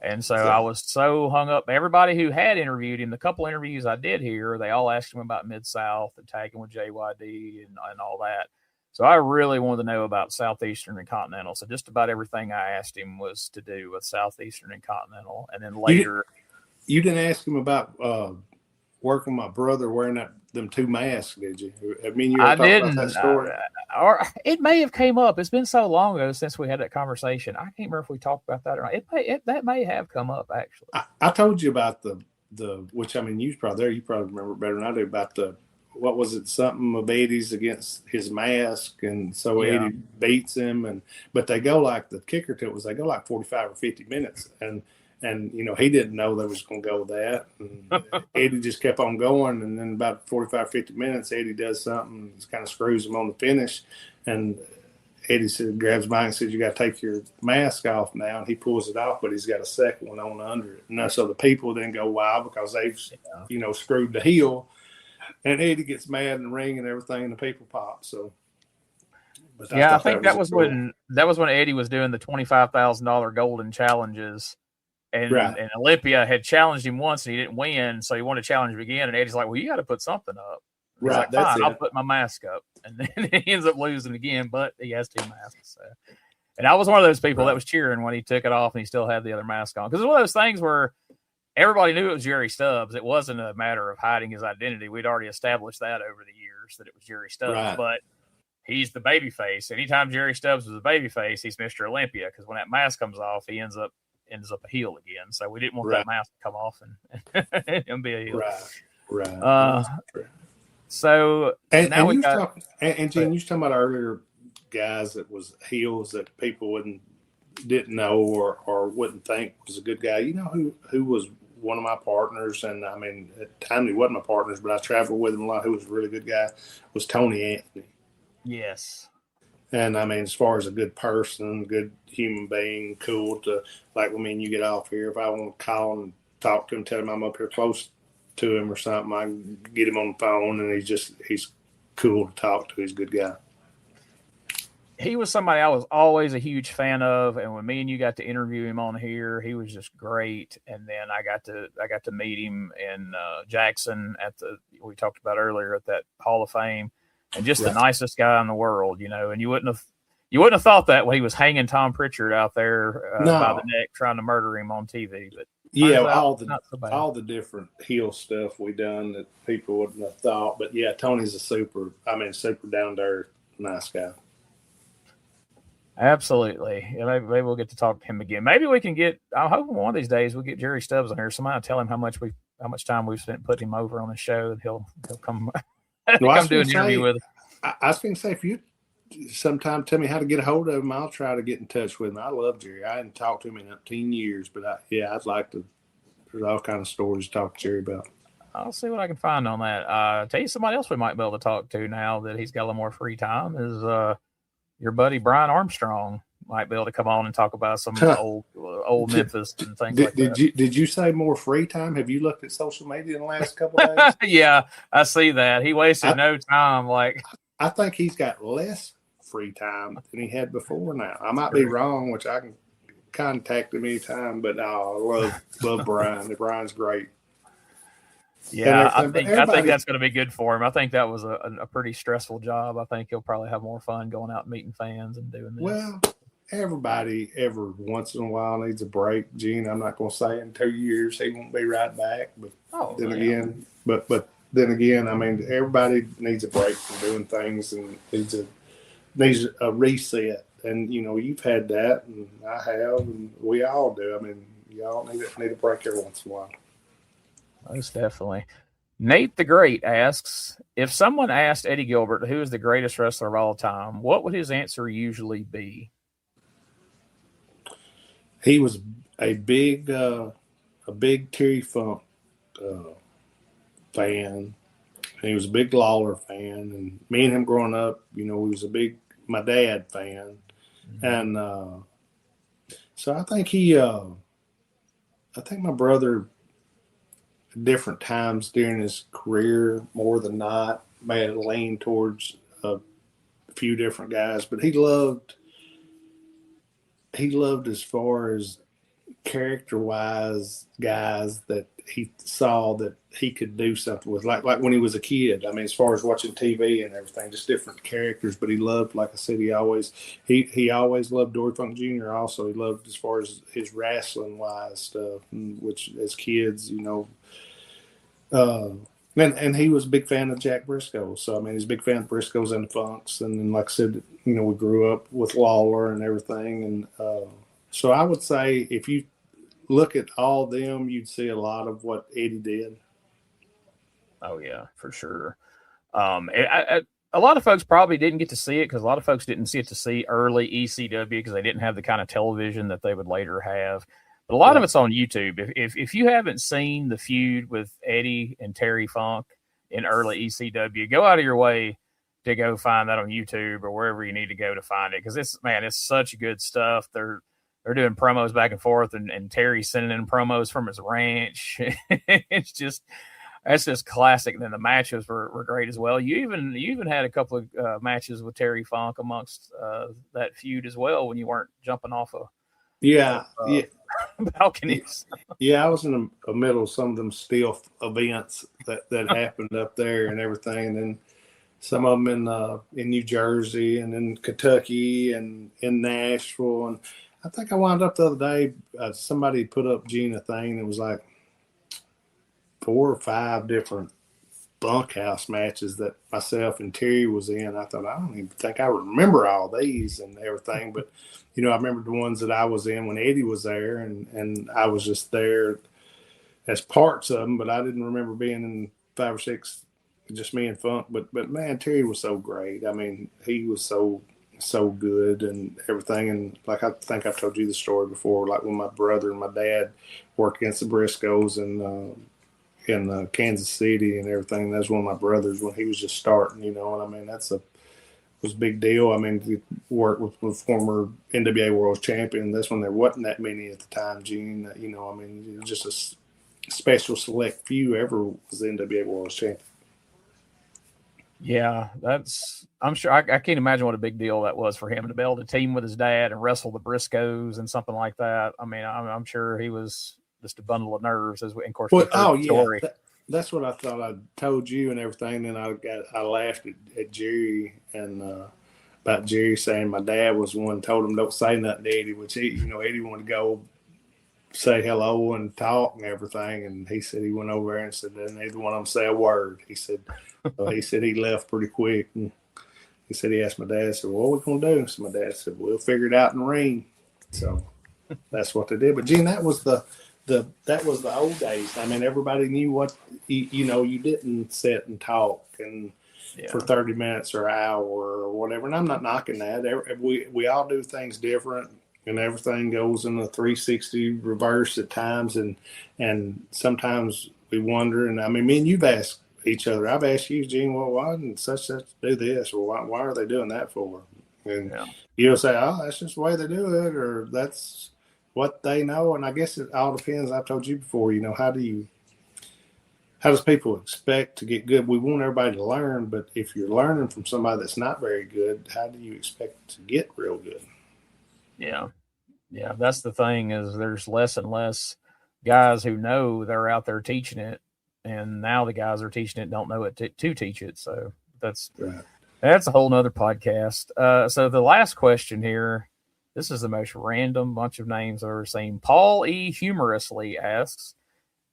And so I was so hung up. Everybody who had interviewed him, the couple interviews I did hear, they all asked him about Mid-South and tagging with JYD and all that. So I really wanted to know about Southeastern and Continental. So just about everything I asked him was to do with Southeastern and Continental. And then later. You didn't ask him about working with my brother wearing them two masks, did you? I mean, you didn't. About that story? Or it may have came up. It's been so long ago since we had that conversation. I can't remember if we talked about that or not. That may have come up, actually. I told you about the which, I mean, you was probably there. You probably remember better than I do about what was it, something of Eddie's against his mask, and so Eddie beats him, but they go like, the kicker to it was they go like 45 or 50 minutes, and you know, he didn't know they was going to go with that, and Eddie just kept on going, and then about 45, 50 minutes, Eddie does something, kind of screws him on the finish, and Eddie grabs mine and says, "You got to take your mask off now," and he pulls it off, but he's got a second one on under it, and so the people then go wild because they've, you know, screwed the heel. And Eddie gets mad in the ring and everything, and the people pop. So, I think that was when Eddie was doing the $25,000 golden challenges, and Olympia had challenged him once and he didn't win, so he wanted to challenge him again. And Eddie's like, "Well, you got to put something up." He's like, "Fine, I'll put my mask up," and then he ends up losing again. But he has two masks. So. And I was one of those people that was cheering when he took it off and he still had the other mask on, because it's one of those things where everybody knew it was Jerry Stubbs. It wasn't a matter of hiding his identity. We'd already established that over the years that it was Jerry Stubbs, but he's the babyface. Anytime Jerry Stubbs was a babyface, he's Mr. Olympia, because when that mask comes off, he ends up a heel again. So we didn't want that mask to come off and be a heel. So and now we got and Gene, you was talking about earlier guys that was heels that people didn't know or wouldn't think was a good guy. You know who was one of my partners, and I mean, at the time he wasn't my partners, but I traveled with him a lot, who was a really good guy, was Tony Anthony. Yes. And I mean, as far as a good person, good human being, cool to, like, I mean, you get off here, if I want to call and talk to him, tell him I'm up here close to him or something, I can get him on the phone, and he's cool to talk to. He's a good guy. He was somebody I was always a huge fan of, and when me and you got to interview him on here, he was just great. And then I got to meet him in Jackson we talked about earlier at that Hall of Fame, and just the nicest guy in the world, you know. And you wouldn't have thought that when he was hanging Tom Pritchard out there by the neck trying to murder him on TV, but Yeah, Turns out, all the not so bad. all the different heel stuff we done that people wouldn't have thought. But yeah, Tony's a super down to earth, nice guy. Absolutely. Yeah, maybe we'll get to talk to him again. Maybe we can get. I'm hoping one of these days we'll get Jerry Stubbs on here. Somebody tell him how much time we've spent putting him over on the show, and he'll come Well, come do an interview with us. I was going to say, if you sometime tell me how to get a hold of him, I'll try to get in touch with him. I love Jerry. I hadn't talked to him in 10 years, but I'd like to. There's all kind of stories to talk to Jerry about. I'll see what I can find on that. Tell you somebody else we might be able to talk to now that he's got a little more free time is your buddy Brian Armstrong. Might be able to come on and talk about some old Memphis and things like that. Did you say more free time? Have you looked at social media in the last couple of days? Yeah, I see that. He wasted no time. Like, I think he's got less free time than he had before now. I might be wrong, which I can contact him anytime, but I love Brian. Brian's great. Yeah, I think that's going to be good for him. I think that was a pretty stressful job. I think he'll probably have more fun going out and meeting fans and doing this. Well, everybody every once in a while needs a break. Gene, I'm not going to say in 2 years he won't be right back, but then again, I mean, everybody needs a break from doing things and needs a reset. And you know, you've had that, and I have, and we all do. I mean, y'all need a break every once in a while. Most definitely. Nate the Great asks, if someone asked Eddie Gilbert who is the greatest wrestler of all time, what would his answer usually be? He was a big Terry Funk fan. He was a big Lawler fan, and me and him growing up, you know, he was a big my dad fan, and so I think my brother, at different times during his career, more than not, may have leaned towards a few different guys, but he loved as far as character-wise guys that he saw that he could do something with, like when he was a kid. I mean, as far as watching TV and everything, just different characters. But he loved, like I said, he always loved Dory Funk Jr. Also, he loved as far as his wrestling-wise stuff, which as kids, you know. And he was a big fan of Jack Briscoe. So, I mean, he's a big fan of Briscoes and the Funks. And then, like I said, you know, we grew up with Lawler and everything. And so I would say if you look at all of them, you'd see a lot of what Eddie did. Oh, yeah, for sure. A lot of folks probably didn't get to see it because a lot of folks didn't get to see early ECW because they didn't have the kind of television that they would later have. But a lot of it's on YouTube. If you haven't seen the feud with Eddie and Terry Funk in early ECW, go out of your way to go find that on YouTube or wherever you need to go to find it. Because it's such good stuff. They're doing promos back and forth, and Terry's sending in promos from his ranch. That's just classic. And then the matches were great as well. You even had a couple of matches with Terry Funk amongst that feud as well when you weren't jumping off of balconies. Yeah, I was in the middle of some of them steel events that happened up there and everything, and then some of them in New Jersey and in Kentucky and in Nashville. And I think I wound up the other day, somebody put up Gene a thing that was like 4 or 5 different bunkhouse matches that myself and Terry was in. I thought, I don't even think I remember all these and everything, but you know, I remember the ones that I was in when Eddie was there, and I was just there as parts of them, but I didn't remember being in 5 or 6, just me and Funk. But man, Terry was so great. I mean, he was so good and everything. And like, I think I've told you the story before, like when my brother and my dad worked against the Briscoes in Kansas City and everything. That was one of my brothers when he was just starting, you know. And I mean, was a big deal. I mean, to work with former NWA World Champion. That's when there wasn't that many at the time, Gene. You know, I mean, it was just a special select few ever was the NWA World Champion. Yeah, I'm sure I can't imagine what a big deal that was for him to be able to team with his dad and wrestle the Briscoes and something like that. I mean, I'm sure he was just a bundle of nerves as we, of course. Story. That's what I thought I told you and everything. Then I laughed at Jerry and about Jerry saying my dad was the one who told him don't say nothing to Eddie, which Eddie wanted to go say hello and talk and everything. And he said he went over there and said that neither one of them say a word. He said, he left pretty quick. And he said he asked my dad, said, "What are we gonna do?" So my dad said, "We'll figure it out in the ring." So that's what they did. But Gene, that was the old days. I mean, everybody knew what you didn't sit and talk and for 30 minutes or an hour or whatever. And I'm not knocking that. We all do things different, and everything goes in a 360 reverse at times. And sometimes we wonder. And I mean, me and you've asked each other. I've asked you, Gene, well, why didn't such do this, or why are they doing that for? And you'll say, "Oh, that's just the way they do it," or "That's what they know." And I guess it all depends. I've told you before, how does people expect to get good? We want everybody to learn, but if you're learning from somebody that's not very good, how do you expect to get real good? Yeah. That's the thing, is there's less and less guys who know they're out there teaching it. And now the guys are teaching it don't know it to teach it. So that's a whole nother podcast. So the last question here, this is the most random bunch of names I've ever seen. Paul E. humorously asks,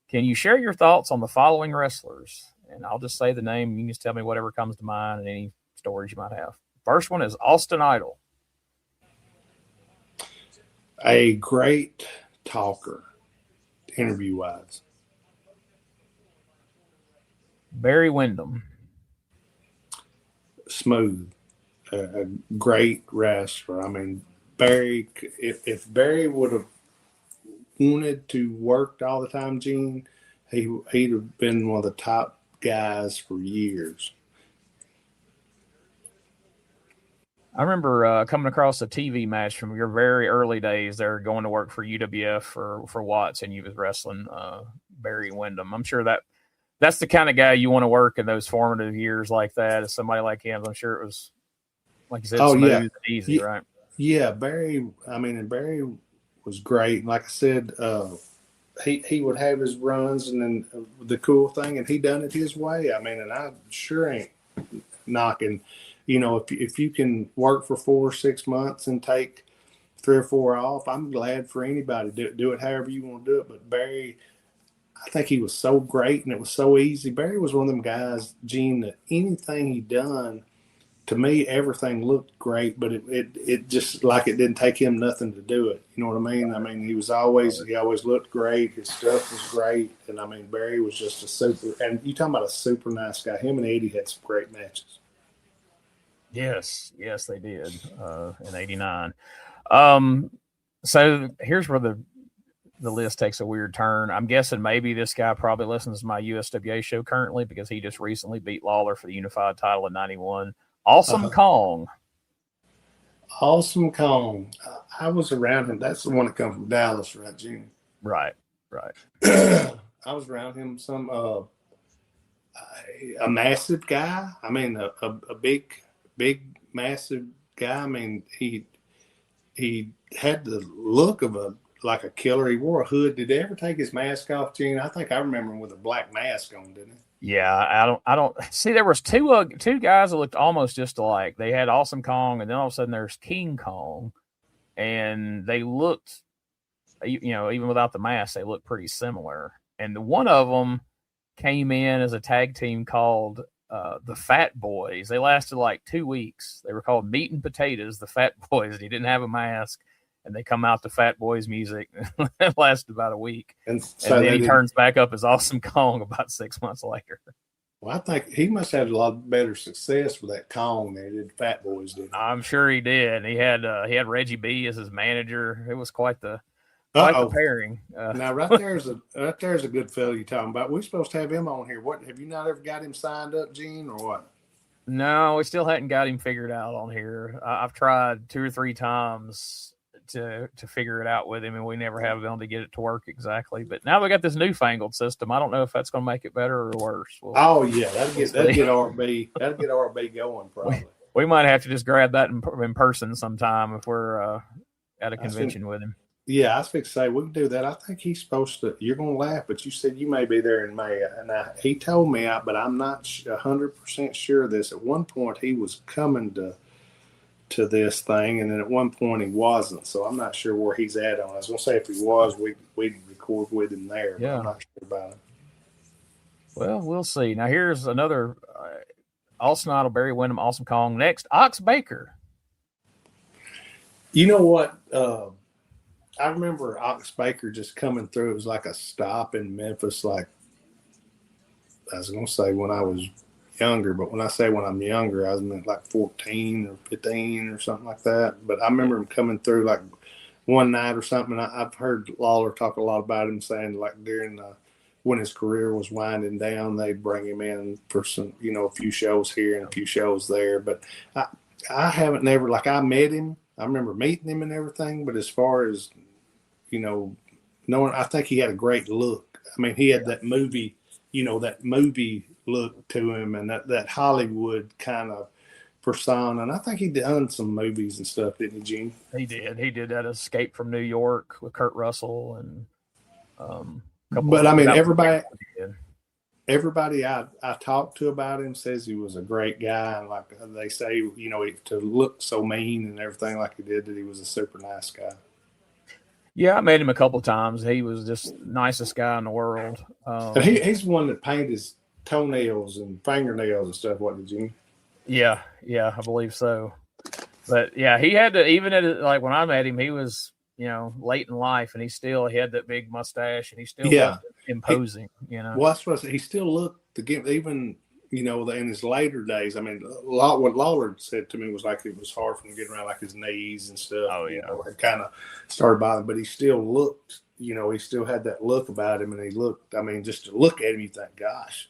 "Can you share your thoughts on the following wrestlers?" And I'll just say the name. You can just tell me whatever comes to mind and any stories you might have. First one is Austin Idol. A great talker, interview-wise. Barry Windham. Smooth. A great wrestler. I mean, Barry, if Barry would have wanted to work all the time, Gene, he'd have been one of the top guys for years. I remember coming across a TV match from your very early days there, going to work for UWF for Watts, and you was wrestling Barry Windham. I'm sure that's the kind of guy you want to work in those formative years like that, is somebody like him. I'm sure it was, like you said, smooth and easy, right? Yeah, Barry, and Barry was great. Like I said, he would have his runs, and then the cool thing, and he done it his way. I mean, and I sure ain't knocking. If you can work for 4 or 6 months and take 3 or 4 off, I'm glad for anybody. Do it however you want to do it. But Barry, I think he was so great, and it was so easy. Barry was one of them guys, Gene, that anything he done, to me, everything looked great, but it just like it didn't take him nothing to do it. You know what I mean? I mean, he always looked great. His stuff was great. And I mean, Barry was just a super, and you talking about a super nice guy. Him and Eddie had some great matches. Yes, they did in '89. So here's where the list takes a weird turn. I'm guessing maybe this guy probably listens to my USWA show currently, because he just recently beat Lawler for the unified title in '91. Awesome Kong. Awesome Kong. I was around him. That's the one that come from Dallas, right, Gene? Right. I was around him some a massive guy. I mean, a big, massive guy. I mean, he had the look of like a killer. He wore a hood. Did they ever take his mask off, Gene? I think I remember him with a black mask on, didn't he? Yeah, I don't see. There was two guys that looked almost just alike. They had Awesome Kong, and then all of a sudden there's King Kong, and they looked, even without the mask, they looked pretty similar. And one of them came in as a tag team called the Fat Boys. They lasted like 2 weeks. They were called Meat and Potatoes, the Fat Boys. He didn't have a mask, and they come out to Fat Boys music. It lasted about a week. And then he turns back up as Awesome Kong about 6 months later. Well, I think he must have had a lot better success with that Kong than he did Fat Boys did. I'm sure he did. He had Reggie B as his manager. It was quite the pairing. Now right there's a good fellow you're talking about. We're supposed to have him on here. What, have you not ever got him signed up, Gene, or what? No, we still hadn't got him figured out on here. I've tried 2 or 3 times to figure it out with him, and we never have been able to get it to work exactly. But now we got this newfangled system. I don't know if that's going to make it better or worse. That'll get RB going probably. We might have to just grab that in person sometime if we're at a convention with him. Yeah, I was fixing to say we can do that. I think he's supposed to. You're going to laugh, but you said you may be there in May, and he told me, but I'm not 100% sure of this. At one point, he was coming to this thing, and then at one point he wasn't. So I'm not sure where he's at on it. I was gonna say if he was, we'd record with him there. But Yeah. I'm not sure about it. Well, we'll see. Now here's another Austin Idol, Barry Windham, Awesome Kong. Next, Ox Baker. You know what? I remember Ox Baker just coming through. It was like a stop in Memphis. Like I was gonna say when I was younger, but when I say when I'm younger, I was like 14 or 15 or something like that. But I remember him coming through like one night or something. I've heard Lawler talk a lot about him, saying like during when his career was winding down, they'd bring him in for some, a few shows here and a few shows there. But I haven't never, like I met him. I remember meeting him and everything. But as far as, knowing, I think he had a great look. I mean, he had that movie, that movie look to him and that Hollywood kind of persona. And I think he done some movies and stuff, didn't he, Gene? He did that Escape from New York with Kurt Russell and but I mean, everybody I talked to about him says he was a great guy, and like they say, to look so mean and everything like he did, that he was a super nice guy. Yeah, I met him a couple of times. He was just nicest guy in the world. And he's one that painted his toenails and fingernails and stuff. What did you? Yeah, I believe so. But yeah, he had to, even at like when I met him, he was late in life, and he had that big mustache, and he still looked imposing. Well, that's what I said. He still looked even in his later days. I mean, what Lawler said to me was like it was hard for him to get around, like his knees and stuff. Oh yeah, it kind of started bothering, but he still looked. He still had that look about him, and he looked. I mean, just to look at him, you think, gosh.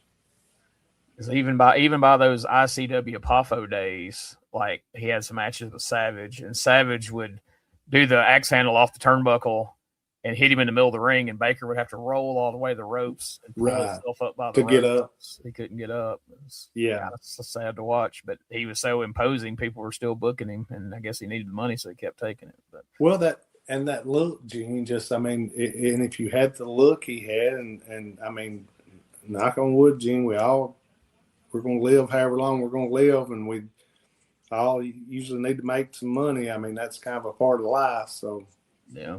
Even by those ICW Poffo days, like he had some matches with Savage, and Savage would do the axe handle off the turnbuckle and hit him in the middle of the ring, and Baker would have to roll all the way to the ropes and pull himself up by the ropes. Get up. He couldn't get up. It was so sad to watch, but he was so imposing. People were still booking him, and I guess he needed the money, so he kept taking it. But that look, Gene, just and if you had the look he had, and I mean, knock on wood, Gene, we're going to live however long we're going to live, and we all usually need to make some money. I mean, that's kind of a part of life. So, yeah.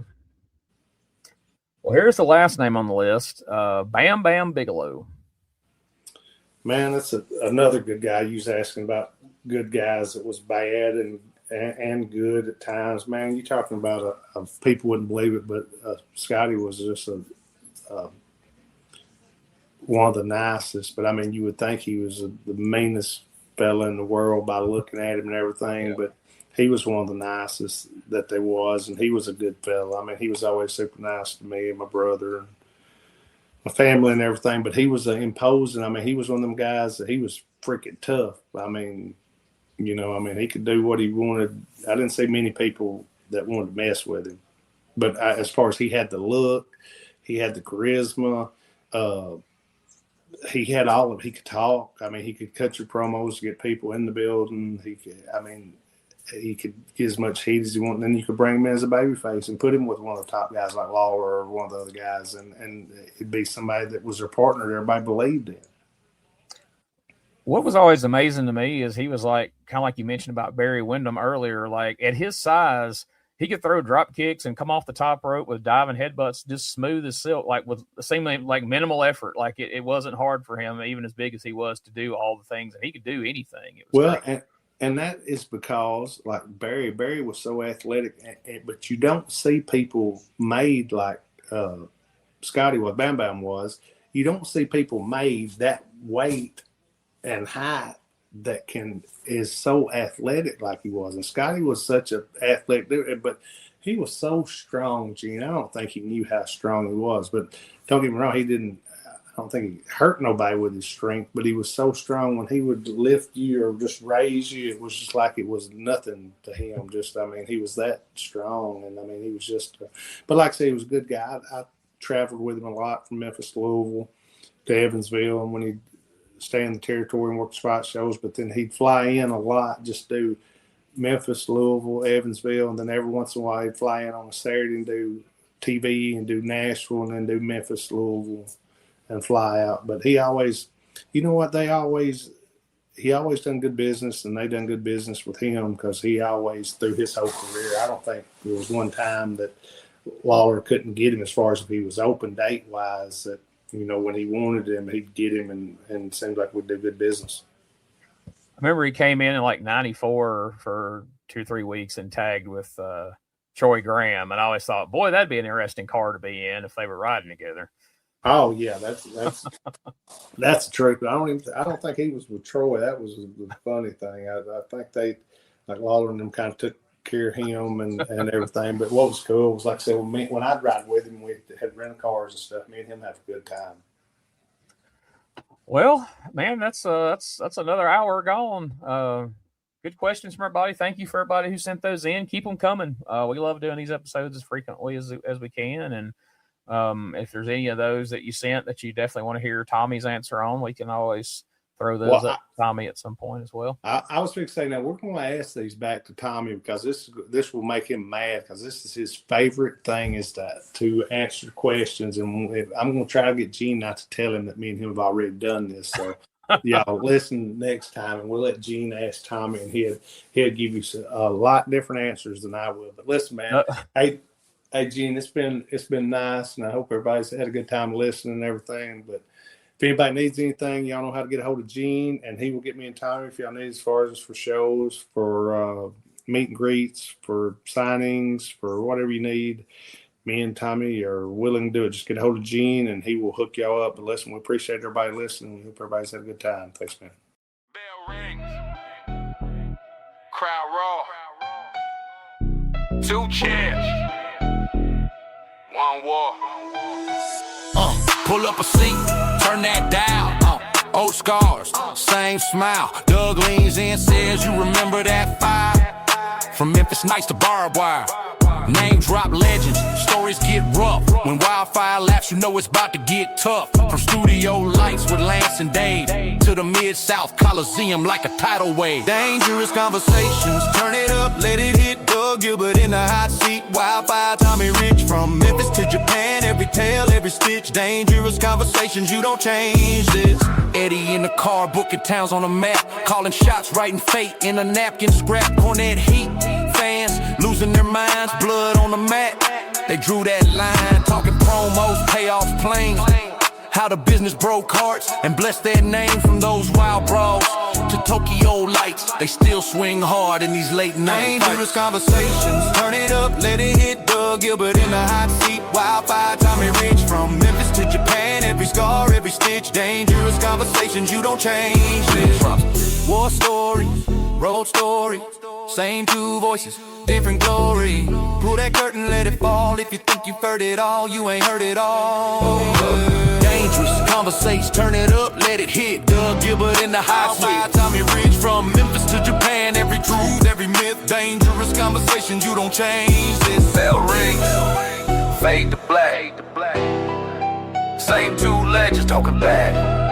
Well, here's the last name on the list, Bam Bam Bigelow. Man, that's another good guy. You was asking about good guys that was bad and good at times. Man, you're talking about people wouldn't believe it, but Scotty was just one of the nicest. But I mean, you would think he was the meanest fella in the world by looking at him and everything, but he was one of the nicest that there was, and he was a good fella. I mean, he was always super nice to me and my brother and my family and everything, but he was imposing. I mean, he was one of them guys that he was freaking tough. I mean, he could do what he wanted. I didn't see many people that wanted to mess with him, but as far as he had the look, he had the charisma, he had all of. He could talk. I mean, he could cut your promos to get people in the building. He could get as much heat as he wanted. And then you could bring him in as a babyface and put him with one of the top guys like Lawler or one of the other guys, and it'd be somebody that was their partner that everybody believed in. What was always amazing to me is he was like, kind of like you mentioned about Barry Windham earlier, like at his size, he could throw drop kicks and come off the top rope with diving headbutts just smooth as silk, like with seemingly like minimal effort. Like it wasn't hard for him, even as big as he was, to do all the things, and he could do anything. It was great. And that is because like Barry was so athletic, but you don't see people made like Scotty was, Bam Bam was. You don't see people made that weight and height that is so athletic like he was. And Scotty was such an athletic dude, but he was so strong, Gene. I don't think he knew how strong he was, but don't get me wrong, I don't think he hurt nobody with his strength, but he was so strong when he would lift you or just raise you, it was just like it was nothing to him. He was that strong. And I mean, he was just, but like I say, he was a good guy. I traveled with him a lot from Memphis to Louisville to Evansville, and when he'd stay in the territory and work spot shows, but then he'd fly in a lot, just do Memphis, Louisville, Evansville, and then every once in a while he'd fly in on a Saturday and do TV and do Nashville and then do Memphis, Louisville, and fly out. But he always, they always, he always done good business, and they done good business with him because he always, through his whole career, I don't think there was one time that Lawler couldn't get him as far as if he was open date wise, that, you know, when he wanted him, he'd get him, and seemed like we'd do good business. I remember he came in like 94 for 2-3 weeks and tagged with Troy Graham, and I always thought, boy, that'd be an interesting car to be in if they were riding together. Oh yeah, that's the truth. But I don't think he was with Troy. That was the funny thing. I think they, like Lawler and them, kind of took care of him and everything. But what was cool was, like I said, when I'd ride with him, we had rental cars and stuff. Me and him had a good time. Well, man, that's another hour gone. Good questions from everybody. Thank you for everybody who sent those in. Keep them coming. We love doing these episodes as frequently as we can. And if there's any of those that you sent that you definitely want to hear Tommy's answer on, we can always throw those up to Tommy at some point as well. I was going to say, now we're going to ask these back to Tommy because this will make him mad, because this is his favorite thing, is to answer questions. And I'm going to try to get Gene not to tell him that me and him have already done this. So y'all listen next time, and we'll let Gene ask Tommy, and he'll give you a lot different answers than I will. But listen, man, Hey Gene, it's been nice, and I hope everybody's had a good time listening and everything. But if anybody needs anything, y'all know how to get a hold of Gene, and he will get me in Tommy if y'all need, as far as for shows, for meet and greets, for signings, for whatever you need. Me and Tommy are willing to do it. Just get a hold of Gene, and he will hook y'all up. But listen, we appreciate everybody listening. We hope everybody's had a good time. Thanks, man. Bell rings. Crowd raw. 2 chairs. 1 war. Pull up a seat, turn that dial. Old scars, same smile. Doug leans in, says, you remember that fire? From Memphis nights to barbed wire. Name drop legends, stories get rough. When wildfire laps, you know it's about to get tough. From studio lights with Lance and Dave to the Mid-South Coliseum like a tidal wave. Dangerous conversations, turn it up, let it hit. Doug Gilbert in the hot seat, wildfire Tommy Rich. From Memphis to Japan, every tale, every stitch. Dangerous conversations, you don't change this. Eddie in the car, booking towns on the map. Calling shots, writing fate in a napkin scrap. Cornet heat, fans losing their minds, blood on the mat. They drew that line, talking promos, payoffs plain. How the business broke hearts and blessed their name. From those wild brawls to Tokyo lights, they still swing hard in these late night dangerous conversations, turn it up, let it hit. Doug Gilbert in the hot seat, wildfire Tommy Rich. From Memphis to Japan, every scar, every stitch. Dangerous conversations, you don't change this. War stories, road story, same 2 voices, different glory. Pull that curtain, let it fall. If you think you've heard it all, you ain't heard it all. Dangerous conversations, turn it up, let it hit. Doug Gilbert in the hot seat, Tommy Rich. From Memphis to Japan, every truth, every myth. Dangerous conversations, you don't change this. Bell rings, fade to black. Same 2 legends talking back.